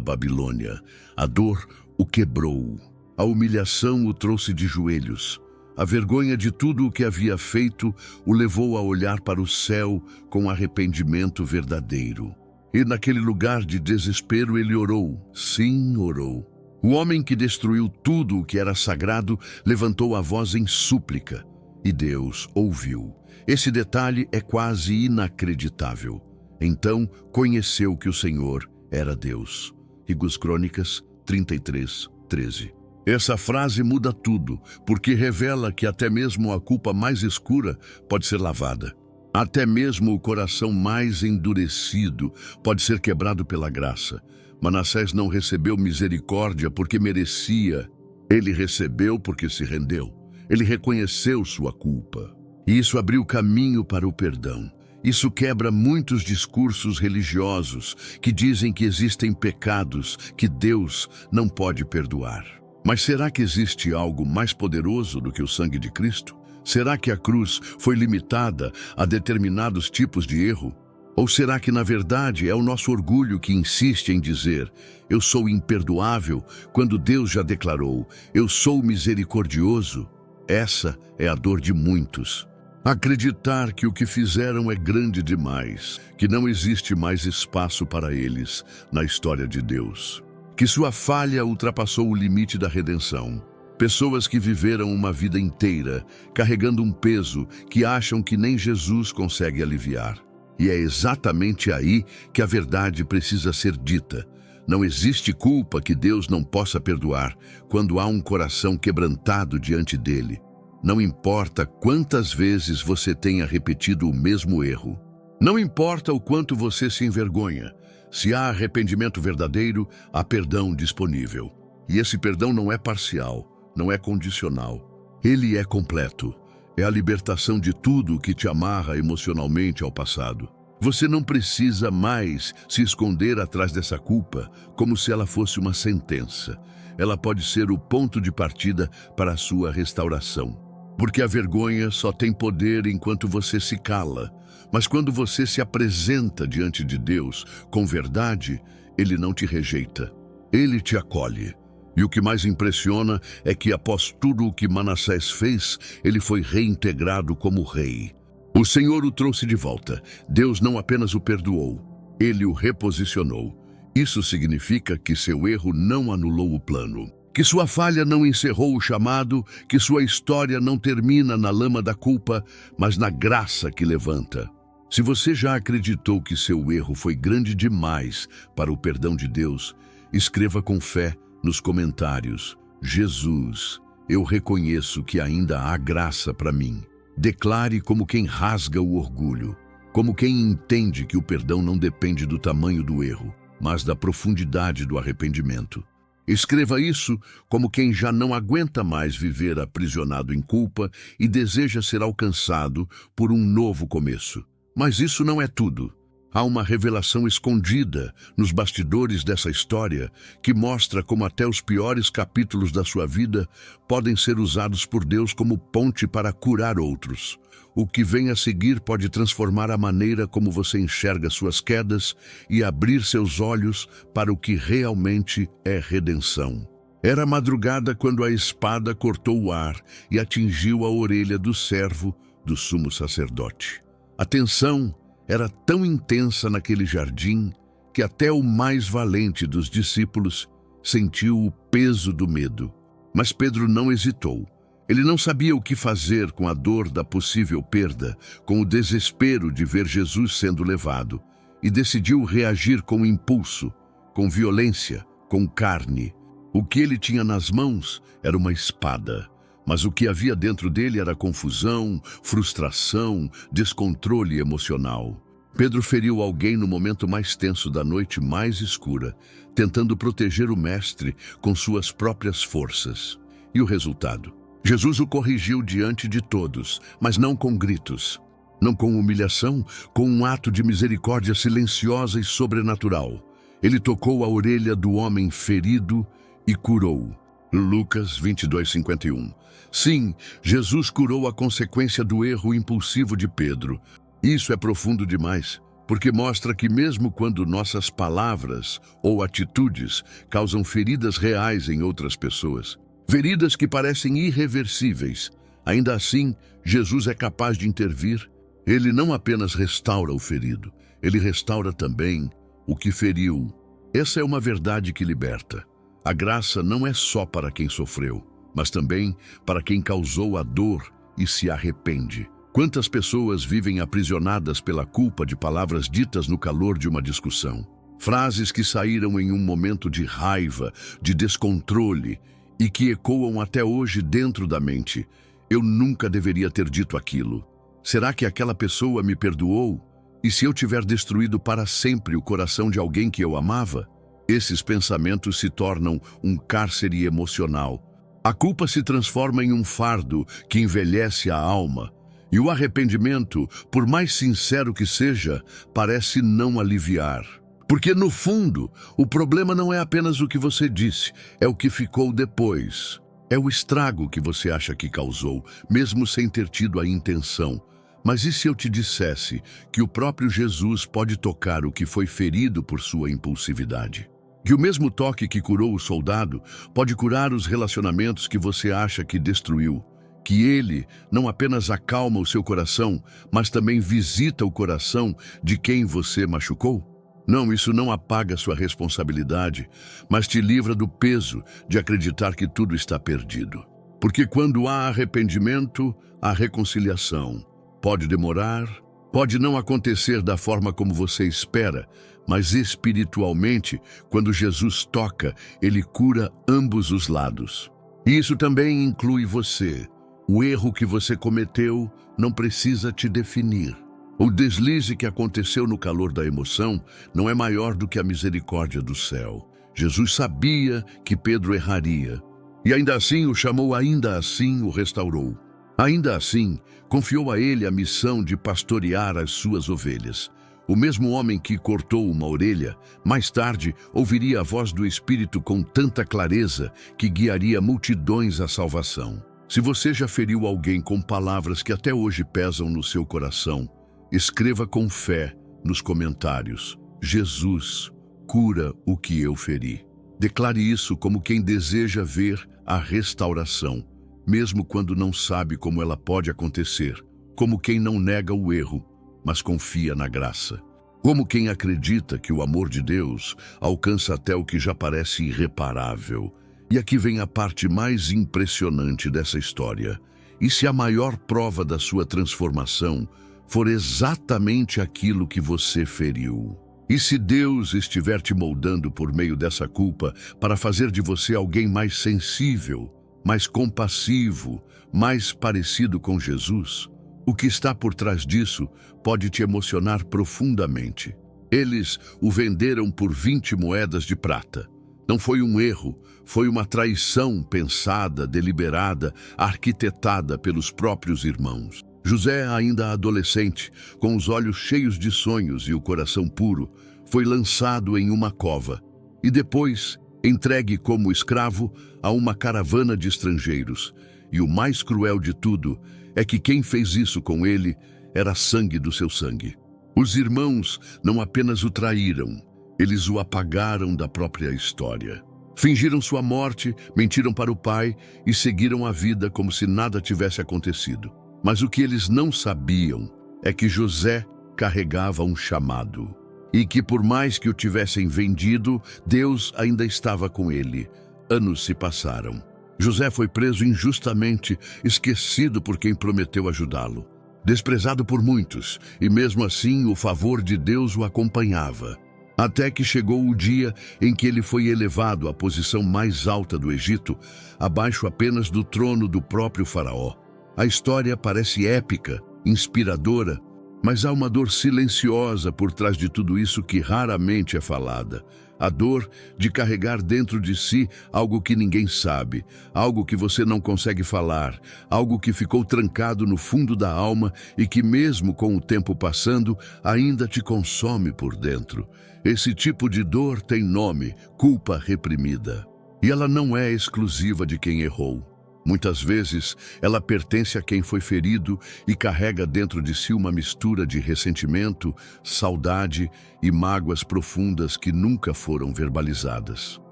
Babilônia. A dor o quebrou. A humilhação o trouxe de joelhos. A vergonha de tudo o que havia feito o levou a olhar para o céu com arrependimento verdadeiro. E naquele lugar de desespero ele orou. Sim, orou. O homem que destruiu tudo o que era sagrado levantou a voz em súplica. E Deus ouviu. Esse detalhe é quase inacreditável. Então conheceu que o Senhor era Deus. 2 Crônicas 33, 13. Essa frase muda tudo, porque revela que até mesmo a culpa mais escura pode ser lavada. Até mesmo o coração mais endurecido pode ser quebrado pela graça. Manassés não recebeu misericórdia porque merecia. Ele recebeu porque se rendeu. Ele reconheceu sua culpa. E isso abriu caminho para o perdão. Isso quebra muitos discursos religiosos que dizem que existem pecados que Deus não pode perdoar. Mas será que existe algo mais poderoso do que o sangue de Cristo? Será que a cruz foi limitada a determinados tipos de erro? Ou será que, na verdade, é o nosso orgulho que insiste em dizer: eu sou imperdoável, quando Deus já declarou: eu sou misericordioso? Essa é a dor de muitos. Acreditar que o que fizeram é grande demais, que não existe mais espaço para eles na história de Deus. Que sua falha ultrapassou o limite da redenção. Pessoas que viveram uma vida inteira carregando um peso que acham que nem Jesus consegue aliviar. E é exatamente aí que a verdade precisa ser dita. Não existe culpa que Deus não possa perdoar quando há um coração quebrantado diante dele. Não importa quantas vezes você tenha repetido o mesmo erro. Não importa o quanto você se envergonha. Se há arrependimento verdadeiro, há perdão disponível. E esse perdão não é parcial, não é condicional. Ele é completo. É a libertação de tudo que te amarra emocionalmente ao passado. Você não precisa mais se esconder atrás dessa culpa como se ela fosse uma sentença. ela pode ser o ponto de partida para a sua restauração. Porque a vergonha só tem poder enquanto você se cala. Mas quando você se apresenta diante de Deus com verdade, Ele não te rejeita. Ele te acolhe. E o que mais impressiona é que após tudo o que Manassés fez, ele foi reintegrado como rei. O Senhor o trouxe de volta. Deus não apenas o perdoou, Ele o reposicionou. Isso significa que seu erro não anulou o plano, que sua falha não encerrou o chamado, que sua história não termina na lama da culpa, mas na graça que levanta. Se você já acreditou que seu erro foi grande demais para o perdão de Deus, escreva com fé nos comentários: Jesus, eu reconheço que ainda há graça para mim. Declare como quem rasga o orgulho, como quem entende que o perdão não depende do tamanho do erro, mas da profundidade do arrependimento. Escreva isso como quem já não aguenta mais viver aprisionado em culpa e deseja ser alcançado por um novo começo. Mas isso não é tudo. Há uma revelação escondida nos bastidores dessa história que mostra como até os piores capítulos da sua vida podem ser usados por Deus como ponte para curar outros. O que vem a seguir pode transformar a maneira como você enxerga suas quedas e abrir seus olhos para o que realmente é redenção. Era madrugada quando a espada cortou o ar e atingiu a orelha do servo do sumo sacerdote. A tensão era tão intensa naquele jardim que até o mais valente dos discípulos sentiu o peso do medo. Mas Pedro não hesitou. Ele não sabia o que fazer com a dor da possível perda, com o desespero de ver Jesus sendo levado, e decidiu reagir com impulso, com violência, com carne. O que ele tinha nas mãos era uma espada. Mas o que havia dentro dele era confusão, frustração, descontrole emocional. Pedro feriu alguém no momento mais tenso da noite mais escura, tentando proteger o mestre com suas próprias forças. E o resultado? Jesus o corrigiu diante de todos, mas não com gritos, não com humilhação, com um ato de misericórdia silenciosa e sobrenatural. Ele tocou a orelha do homem ferido e curou. Lucas 22:51. Sim, Jesus curou a consequência do erro impulsivo de Pedro. Isso é profundo demais, porque mostra que mesmo quando nossas palavras ou atitudes causam feridas reais em outras pessoas, feridas que parecem irreversíveis, ainda assim, Jesus é capaz de intervir. Ele não apenas restaura o ferido, ele restaura também o que feriu. Essa é uma verdade que liberta. A graça não é só para quem sofreu, mas também para quem causou a dor e se arrepende. Quantas pessoas vivem aprisionadas pela culpa de palavras ditas no calor de uma discussão? Frases que saíram em um momento de raiva, de descontrole e que ecoam até hoje dentro da mente. Eu nunca deveria ter dito aquilo. Será que aquela pessoa me perdoou? E se eu tiver destruído para sempre o coração de alguém que eu amava? Esses pensamentos se tornam um cárcere emocional. A culpa se transforma em um fardo que envelhece a alma. E o arrependimento, por mais sincero que seja, parece não aliviar. Porque, no fundo, o problema não é apenas o que você disse, é o que ficou depois. É o estrago que você acha que causou, mesmo sem ter tido a intenção. Mas e se eu te dissesse que o próprio Jesus pode tocar o que foi ferido por sua impulsividade? Que o mesmo toque que curou o soldado pode curar os relacionamentos que você acha que destruiu? Que ele não apenas acalma o seu coração, mas também visita o coração de quem você machucou? Não, isso não apaga sua responsabilidade, mas te livra do peso de acreditar que tudo está perdido. Porque quando há arrependimento, há reconciliação. Pode demorar, pode não acontecer da forma como você espera, mas espiritualmente, quando Jesus toca, ele cura ambos os lados. E isso também inclui você. O erro que você cometeu não precisa te definir. O deslize que aconteceu no calor da emoção não é maior do que a misericórdia do céu. Jesus sabia que Pedro erraria. E ainda assim o chamou, ainda assim o restaurou. Ainda assim, confiou a ele a missão de pastorear as suas ovelhas. O mesmo homem que cortou uma orelha, mais tarde ouviria a voz do Espírito com tanta clareza que guiaria multidões à salvação. Se você já feriu alguém com palavras que até hoje pesam no seu coração, escreva com fé nos comentários: Jesus cura o que eu feri. Declare isso como quem deseja ver a restauração, mesmo quando não sabe como ela pode acontecer, como quem não nega o erro, mas confia na graça. Como quem acredita que o amor de Deus alcança até o que já parece irreparável. E aqui vem a parte mais impressionante dessa história. E se a maior prova da sua transformação for exatamente aquilo que você feriu? E se Deus estiver te moldando por meio dessa culpa para fazer de você alguém mais sensível, mais compassivo, mais parecido com Jesus? O que está por trás disso pode te emocionar profundamente. Eles o venderam por 20 moedas de prata. Não foi um erro, foi uma traição pensada, deliberada, arquitetada pelos próprios irmãos. José, ainda adolescente, com os olhos cheios de sonhos e o coração puro, foi lançado em uma cova e depois entregue como escravo a uma caravana de estrangeiros. E o mais cruel de tudo é que quem fez isso com ele era sangue do seu sangue. Os irmãos não apenas o traíram, eles o apagaram da própria história. Fingiram sua morte, mentiram para o pai e seguiram a vida como se nada tivesse acontecido. Mas o que eles não sabiam é que José carregava um chamado. E que por mais que o tivessem vendido, Deus ainda estava com ele. Anos se passaram. José foi preso injustamente, esquecido por quem prometeu ajudá-lo. Desprezado por muitos, e mesmo assim o favor de Deus o acompanhava. Até que chegou o dia em que ele foi elevado à posição mais alta do Egito, abaixo apenas do trono do próprio faraó. A história parece épica, inspiradora, mas há uma dor silenciosa por trás de tudo isso que raramente é falada. A dor de carregar dentro de si algo que ninguém sabe, algo que você não consegue falar, algo que ficou trancado no fundo da alma e que mesmo com o tempo passando, ainda te consome por dentro. Esse tipo de dor tem nome: culpa reprimida. E ela não é exclusiva de quem errou. Muitas vezes, ela pertence a quem foi ferido e carrega dentro de si uma mistura de ressentimento, saudade e mágoas profundas que nunca foram verbalizadas.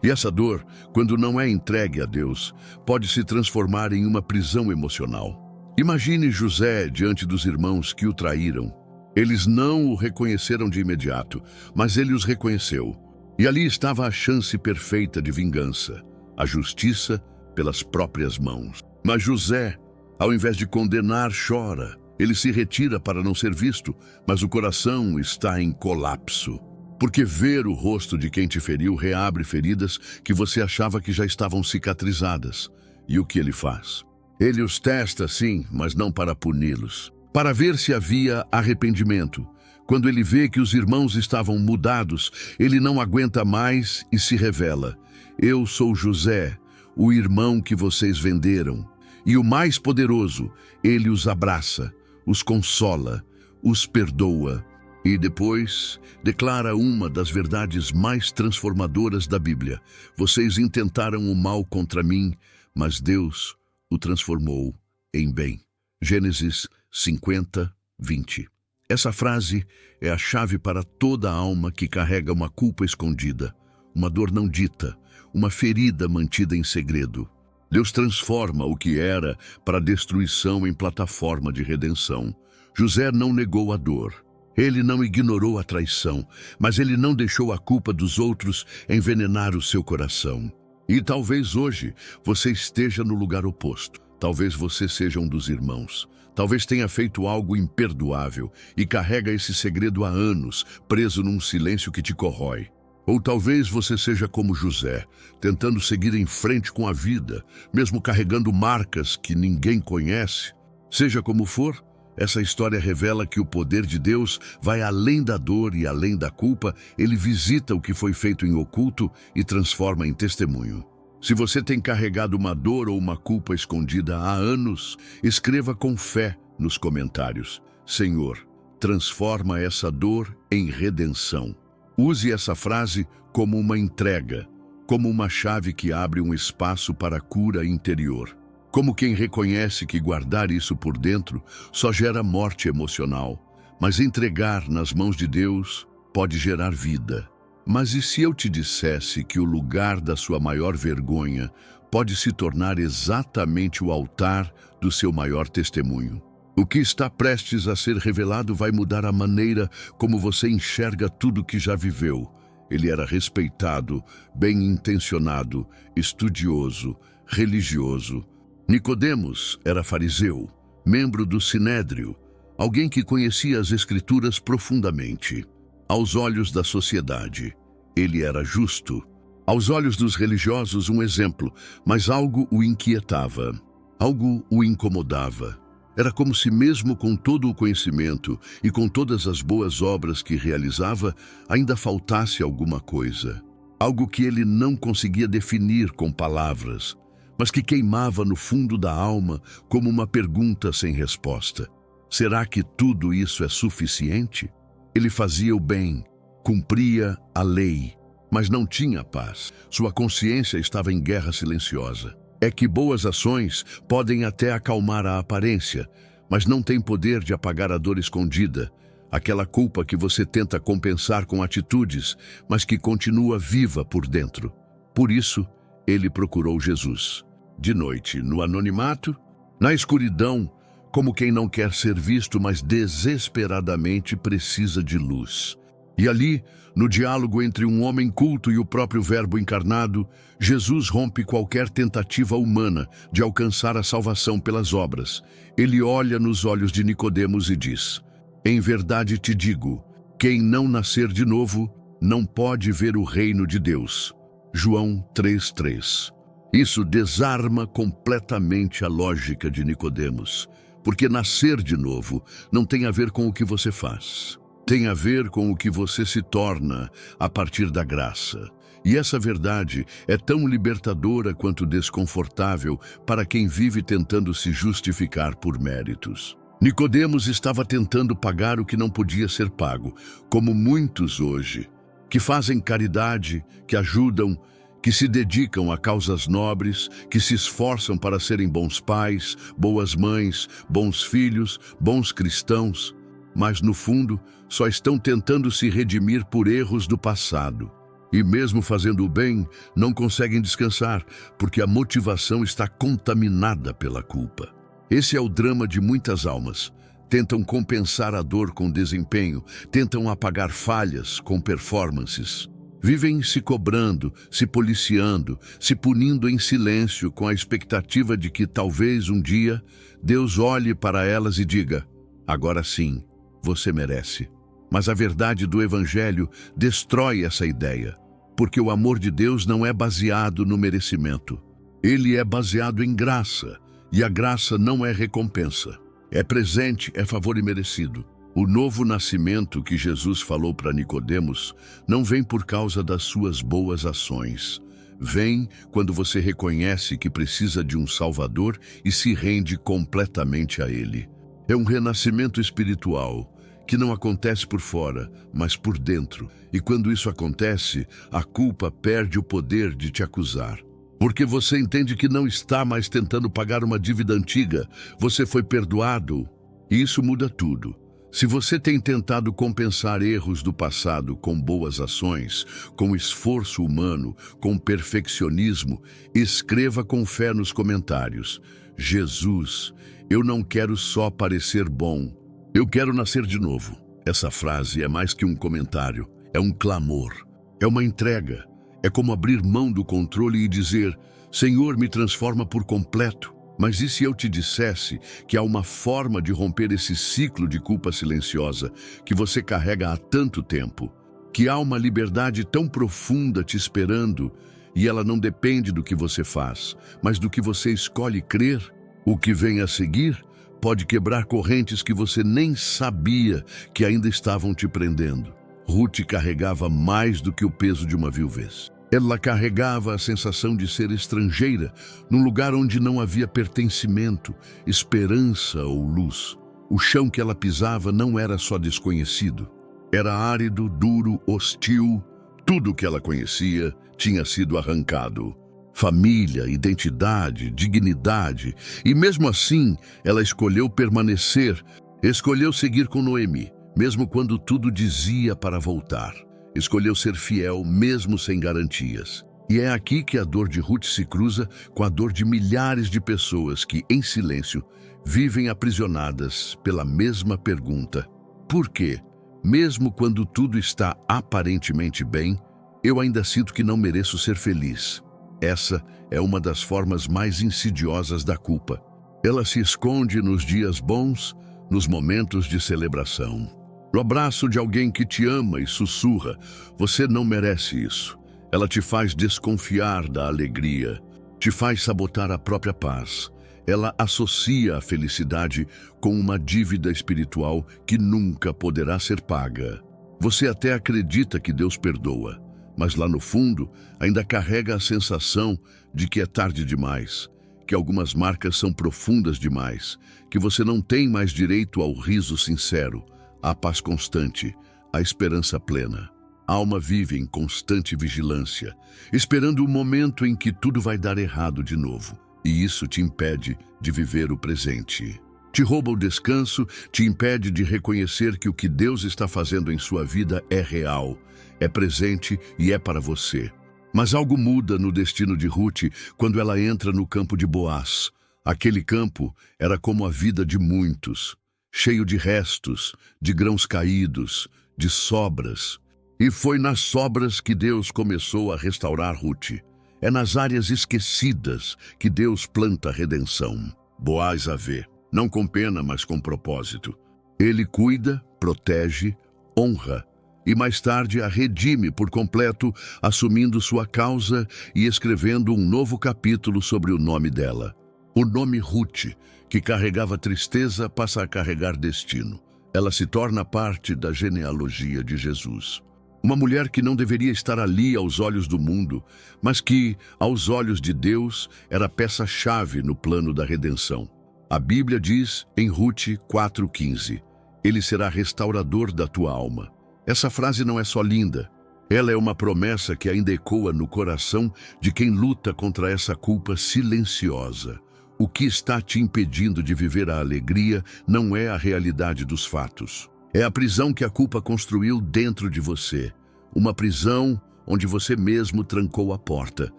E essa dor, quando não é entregue a Deus, pode se transformar em uma prisão emocional. Imagine José diante dos irmãos que o traíram. Eles não o reconheceram de imediato, mas ele os reconheceu. E ali estava a chance perfeita de vingança, a justiça pelas próprias mãos. Mas José, ao invés de condenar, chora. Ele se retira para não ser visto, mas o coração está em colapso. Porque ver o rosto de quem te feriu reabre feridas que você achava que já estavam cicatrizadas. E o que ele faz? Ele os testa, sim, mas não para puni-los. Para ver se havia arrependimento. Quando ele vê que os irmãos estavam mudados, ele não aguenta mais e se revela: eu sou José, o irmão que vocês venderam. E o mais poderoso, ele os abraça, os consola, os perdoa. E depois declara uma das verdades mais transformadoras da Bíblia: vocês intentaram o mal contra mim, mas Deus o transformou em bem. Gênesis 50, 20. Essa frase é a chave para toda alma que carrega uma culpa escondida, uma dor não dita, uma ferida mantida em segredo. Deus transforma o que era para destruição em plataforma de redenção. José não negou a dor. Ele não ignorou a traição, mas ele não deixou a culpa dos outros envenenar o seu coração. E talvez hoje você esteja no lugar oposto. Talvez você seja um dos irmãos. Talvez tenha feito algo imperdoável e carrega esse segredo há anos, preso num silêncio que te corrói. Ou talvez você seja como José, tentando seguir em frente com a vida, mesmo carregando marcas que ninguém conhece. Seja como for, essa história revela que o poder de Deus vai além da dor e além da culpa. Ele visita o que foi feito em oculto e transforma em testemunho. Se você tem carregado uma dor ou uma culpa escondida há anos, escreva com fé nos comentários: Senhor, transforma essa dor em redenção. Use essa frase como uma entrega, como uma chave que abre um espaço para a cura interior. Como quem reconhece que guardar isso por dentro só gera morte emocional, mas entregar nas mãos de Deus pode gerar vida. Mas e se eu te dissesse que o lugar da sua maior vergonha pode se tornar exatamente o altar do seu maior testemunho? O que está prestes a ser revelado vai mudar a maneira como você enxerga tudo que já viveu. Ele era respeitado, bem-intencionado, estudioso, religioso. Nicodemos era fariseu, membro do Sinédrio, alguém que conhecia as Escrituras profundamente. Aos olhos da sociedade, ele era justo. Aos olhos dos religiosos, um exemplo, mas algo o inquietava, algo o incomodava. Era como se mesmo com todo o conhecimento e com todas as boas obras que realizava, ainda faltasse alguma coisa. Algo que ele não conseguia definir com palavras, mas que queimava no fundo da alma como uma pergunta sem resposta. Será que tudo isso é suficiente? Ele fazia o bem, cumpria a lei, mas não tinha paz. Sua consciência estava em guerra silenciosa. É que boas ações podem até acalmar a aparência, mas não têm poder de apagar a dor escondida, aquela culpa que você tenta compensar com atitudes, mas que continua viva por dentro. Por isso, ele procurou Jesus. De noite, no anonimato, na escuridão, como quem não quer ser visto, mas desesperadamente precisa de luz. E ali, no diálogo entre um homem culto e o próprio Verbo encarnado, Jesus rompe qualquer tentativa humana de alcançar a salvação pelas obras. Ele olha nos olhos de Nicodemos e diz: "Em verdade te digo, quem não nascer de novo não pode ver o reino de Deus." João 3:3. Isso desarma completamente a lógica de Nicodemos, porque nascer de novo não tem a ver com o que você faz. Tem a ver com o que você se torna a partir da graça. E essa verdade é tão libertadora quanto desconfortável para quem vive tentando se justificar por méritos. Nicodemos estava tentando pagar o que não podia ser pago, como muitos hoje, que fazem caridade, que ajudam, que se dedicam a causas nobres, que se esforçam para serem bons pais, boas mães, bons filhos, bons cristãos, mas no fundo só estão tentando se redimir por erros do passado. E mesmo fazendo o bem, não conseguem descansar, porque a motivação está contaminada pela culpa. Esse é o drama de muitas almas. Tentam compensar a dor com desempenho, tentam apagar falhas com performances. Vivem se cobrando, se policiando, se punindo em silêncio com a expectativa de que talvez um dia Deus olhe para elas e diga: "Agora sim, você merece." Mas a verdade do Evangelho destrói essa ideia, porque o amor de Deus não é baseado no merecimento. Ele é baseado em graça, e a graça não é recompensa. É presente, é favor imerecido. O novo nascimento que Jesus falou para Nicodemos não vem por causa das suas boas ações. Vem quando você reconhece que precisa de um Salvador e se rende completamente a Ele. É um renascimento espiritual que não acontece por fora, mas por dentro. E quando isso acontece, a culpa perde o poder de te acusar. Porque você entende que não está mais tentando pagar uma dívida antiga, você foi perdoado. E isso muda tudo. Se você tem tentado compensar erros do passado com boas ações, com esforço humano, com perfeccionismo, escreva com fé nos comentários: "Jesus, eu não quero só parecer bom, eu quero nascer de novo." Essa frase é mais que um comentário, é um clamor, é uma entrega. É como abrir mão do controle e dizer: "Senhor, me transforma por completo." Mas e se eu te dissesse que há uma forma de romper esse ciclo de culpa silenciosa que você carrega há tanto tempo? Que há uma liberdade tão profunda te esperando e ela não depende do que você faz, mas do que você escolhe crer? O que vem a seguir pode quebrar correntes que você nem sabia que ainda estavam te prendendo. Ruth carregava mais do que o peso de uma viuvez. Ela carregava a sensação de ser estrangeira, num lugar onde não havia pertencimento, esperança ou luz. O chão que ela pisava não era só desconhecido. Era árido, duro, hostil. Tudo que ela conhecia tinha sido arrancado. Família, identidade, dignidade. E mesmo assim, ela escolheu permanecer. Escolheu seguir com Noemi, mesmo quando tudo dizia para voltar. Escolheu ser fiel, mesmo sem garantias. E é aqui que a dor de Ruth se cruza com a dor de milhares de pessoas que, em silêncio, vivem aprisionadas pela mesma pergunta. Por quê? Mesmo quando tudo está aparentemente bem, eu ainda sinto que não mereço ser feliz. Essa é uma das formas mais insidiosas da culpa. Ela se esconde nos dias bons, nos momentos de celebração. No abraço de alguém que te ama e sussurra, você não merece isso. Ela te faz desconfiar da alegria, te faz sabotar a própria paz. Ela associa a felicidade com uma dívida espiritual que nunca poderá ser paga. Você até acredita que Deus perdoa, mas lá no fundo ainda carrega a sensação de que é tarde demais, que algumas marcas são profundas demais, que você não tem mais direito ao riso sincero, à paz constante, à esperança plena. A alma vive em constante vigilância, esperando o momento em que tudo vai dar errado de novo. E isso te impede de viver o presente. Te rouba o descanso, te impede de reconhecer que o que Deus está fazendo em sua vida é real, é presente e é para você. Mas algo muda no destino de Ruth quando ela entra no campo de Boaz. Aquele campo era como a vida de muitos, cheio de restos, de grãos caídos, de sobras. E foi nas sobras que Deus começou a restaurar Ruth. É nas áreas esquecidas que Deus planta a redenção. Boaz a vê, não com pena, mas com propósito. Ele cuida, protege, honra e mais tarde a redime por completo, assumindo sua causa e escrevendo um novo capítulo sobre o nome dela. O nome Ruth, que carregava tristeza, passa a carregar destino. Ela se torna parte da genealogia de Jesus. Uma mulher que não deveria estar ali aos olhos do mundo, mas que, aos olhos de Deus, era peça-chave no plano da redenção. A Bíblia diz em Ruth 4,15, Ele será restaurador da tua alma. Essa frase não é só linda, ela é uma promessa que ainda ecoa no coração de quem luta contra essa culpa silenciosa. O que está te impedindo de viver a alegria não é a realidade dos fatos. É a prisão que a culpa construiu dentro de você. Uma prisão onde você mesmo trancou a porta,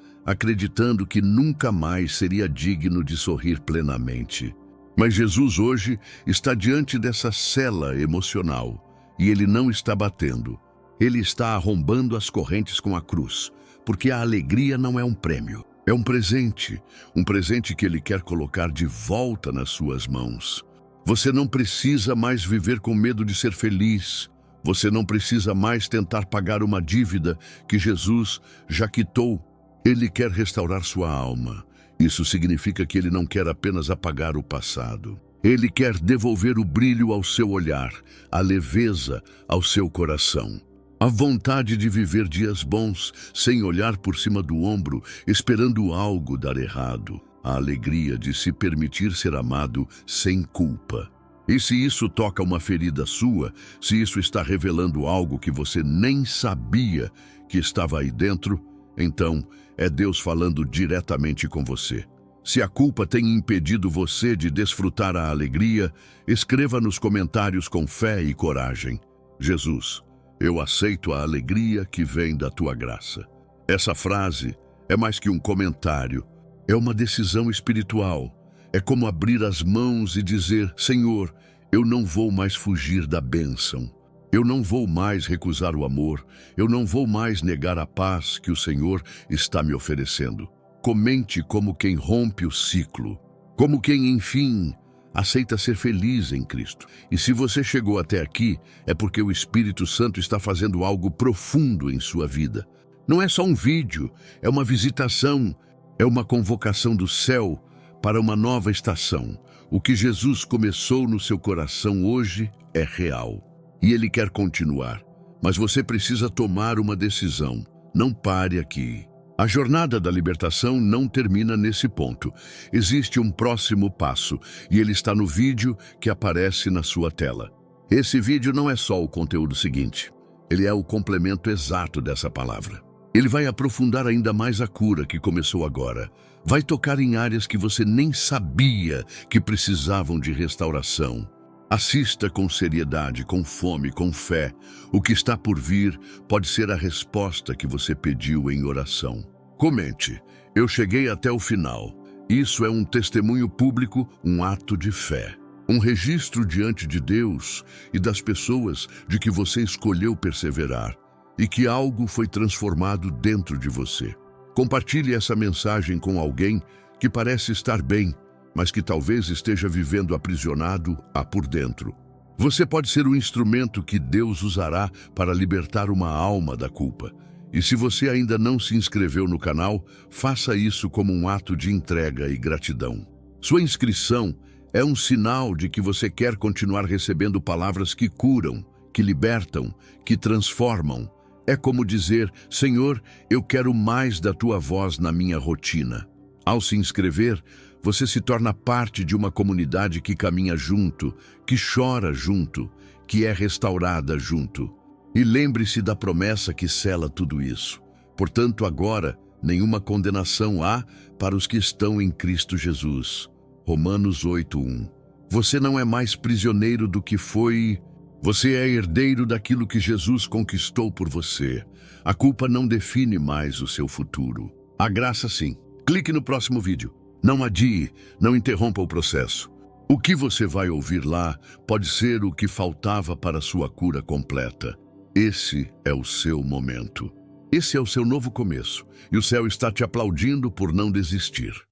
acreditando que nunca mais seria digno de sorrir plenamente. Mas Jesus hoje está diante dessa cela emocional e Ele não está batendo. Ele está arrombando as correntes com a cruz, porque a alegria não é um prêmio. É um presente que Ele quer colocar de volta nas suas mãos. Você não precisa mais viver com medo de ser feliz. Você não precisa mais tentar pagar uma dívida que Jesus já quitou. Ele quer restaurar sua alma. Isso significa que Ele não quer apenas apagar o passado. Ele quer devolver o brilho ao seu olhar, a leveza ao seu coração. A vontade de viver dias bons, sem olhar por cima do ombro, esperando algo dar errado. A alegria de se permitir ser amado sem culpa. E se isso toca uma ferida sua, se isso está revelando algo que você nem sabia que estava aí dentro, então é Deus falando diretamente com você. Se a culpa tem impedido você de desfrutar a alegria, escreva nos comentários com fé e coragem. Jesus, eu aceito a alegria que vem da tua graça. Essa frase é mais que um comentário. É uma decisão espiritual. É como abrir as mãos e dizer, Senhor, eu não vou mais fugir da bênção. Eu não vou mais recusar o amor. Eu não vou mais negar a paz que o Senhor está me oferecendo. Comente como quem rompe o ciclo. Como quem, enfim, aceita ser feliz em Cristo. E se você chegou até aqui, é porque o Espírito Santo está fazendo algo profundo em sua vida. Não é só um vídeo, é uma visitação. É uma convocação do céu para uma nova estação. O que Jesus começou no seu coração hoje é real. E Ele quer continuar. Mas você precisa tomar uma decisão. Não pare aqui. A jornada da libertação não termina nesse ponto. Existe um próximo passo e ele está no vídeo que aparece na sua tela. Esse vídeo não é só o conteúdo seguinte. Ele é o complemento exato dessa palavra. Ele vai aprofundar ainda mais a cura que começou agora. Vai tocar em áreas que você nem sabia que precisavam de restauração. Assista com seriedade, com fome, com fé. O que está por vir pode ser a resposta que você pediu em oração. Comente: eu cheguei até o final. Isso é um testemunho público, um ato de fé. Um registro diante de Deus e das pessoas de que você escolheu perseverar e que algo foi transformado dentro de você. Compartilhe essa mensagem com alguém que parece estar bem, mas que talvez esteja vivendo aprisionado por dentro. Você pode ser o instrumento que Deus usará para libertar uma alma da culpa. E se você ainda não se inscreveu no canal, faça isso como um ato de entrega e gratidão. Sua inscrição é um sinal de que você quer continuar recebendo palavras que curam, que libertam, que transformam. É como dizer: Senhor, eu quero mais da tua voz na minha rotina. Ao se inscrever, você se torna parte de uma comunidade que caminha junto, que chora junto, que é restaurada junto. E lembre-se da promessa que sela tudo isso. Portanto, agora, nenhuma condenação há para os que estão em Cristo Jesus. Romanos 8:1. Você não é mais prisioneiro do que foi. Você é herdeiro daquilo que Jesus conquistou por você. A culpa não define mais o seu futuro. A graça sim. Clique no próximo vídeo. Não adie, não interrompa o processo. O que você vai ouvir lá pode ser o que faltava para a sua cura completa. Esse é o seu momento. Esse é o seu novo começo. E o céu está te aplaudindo por não desistir.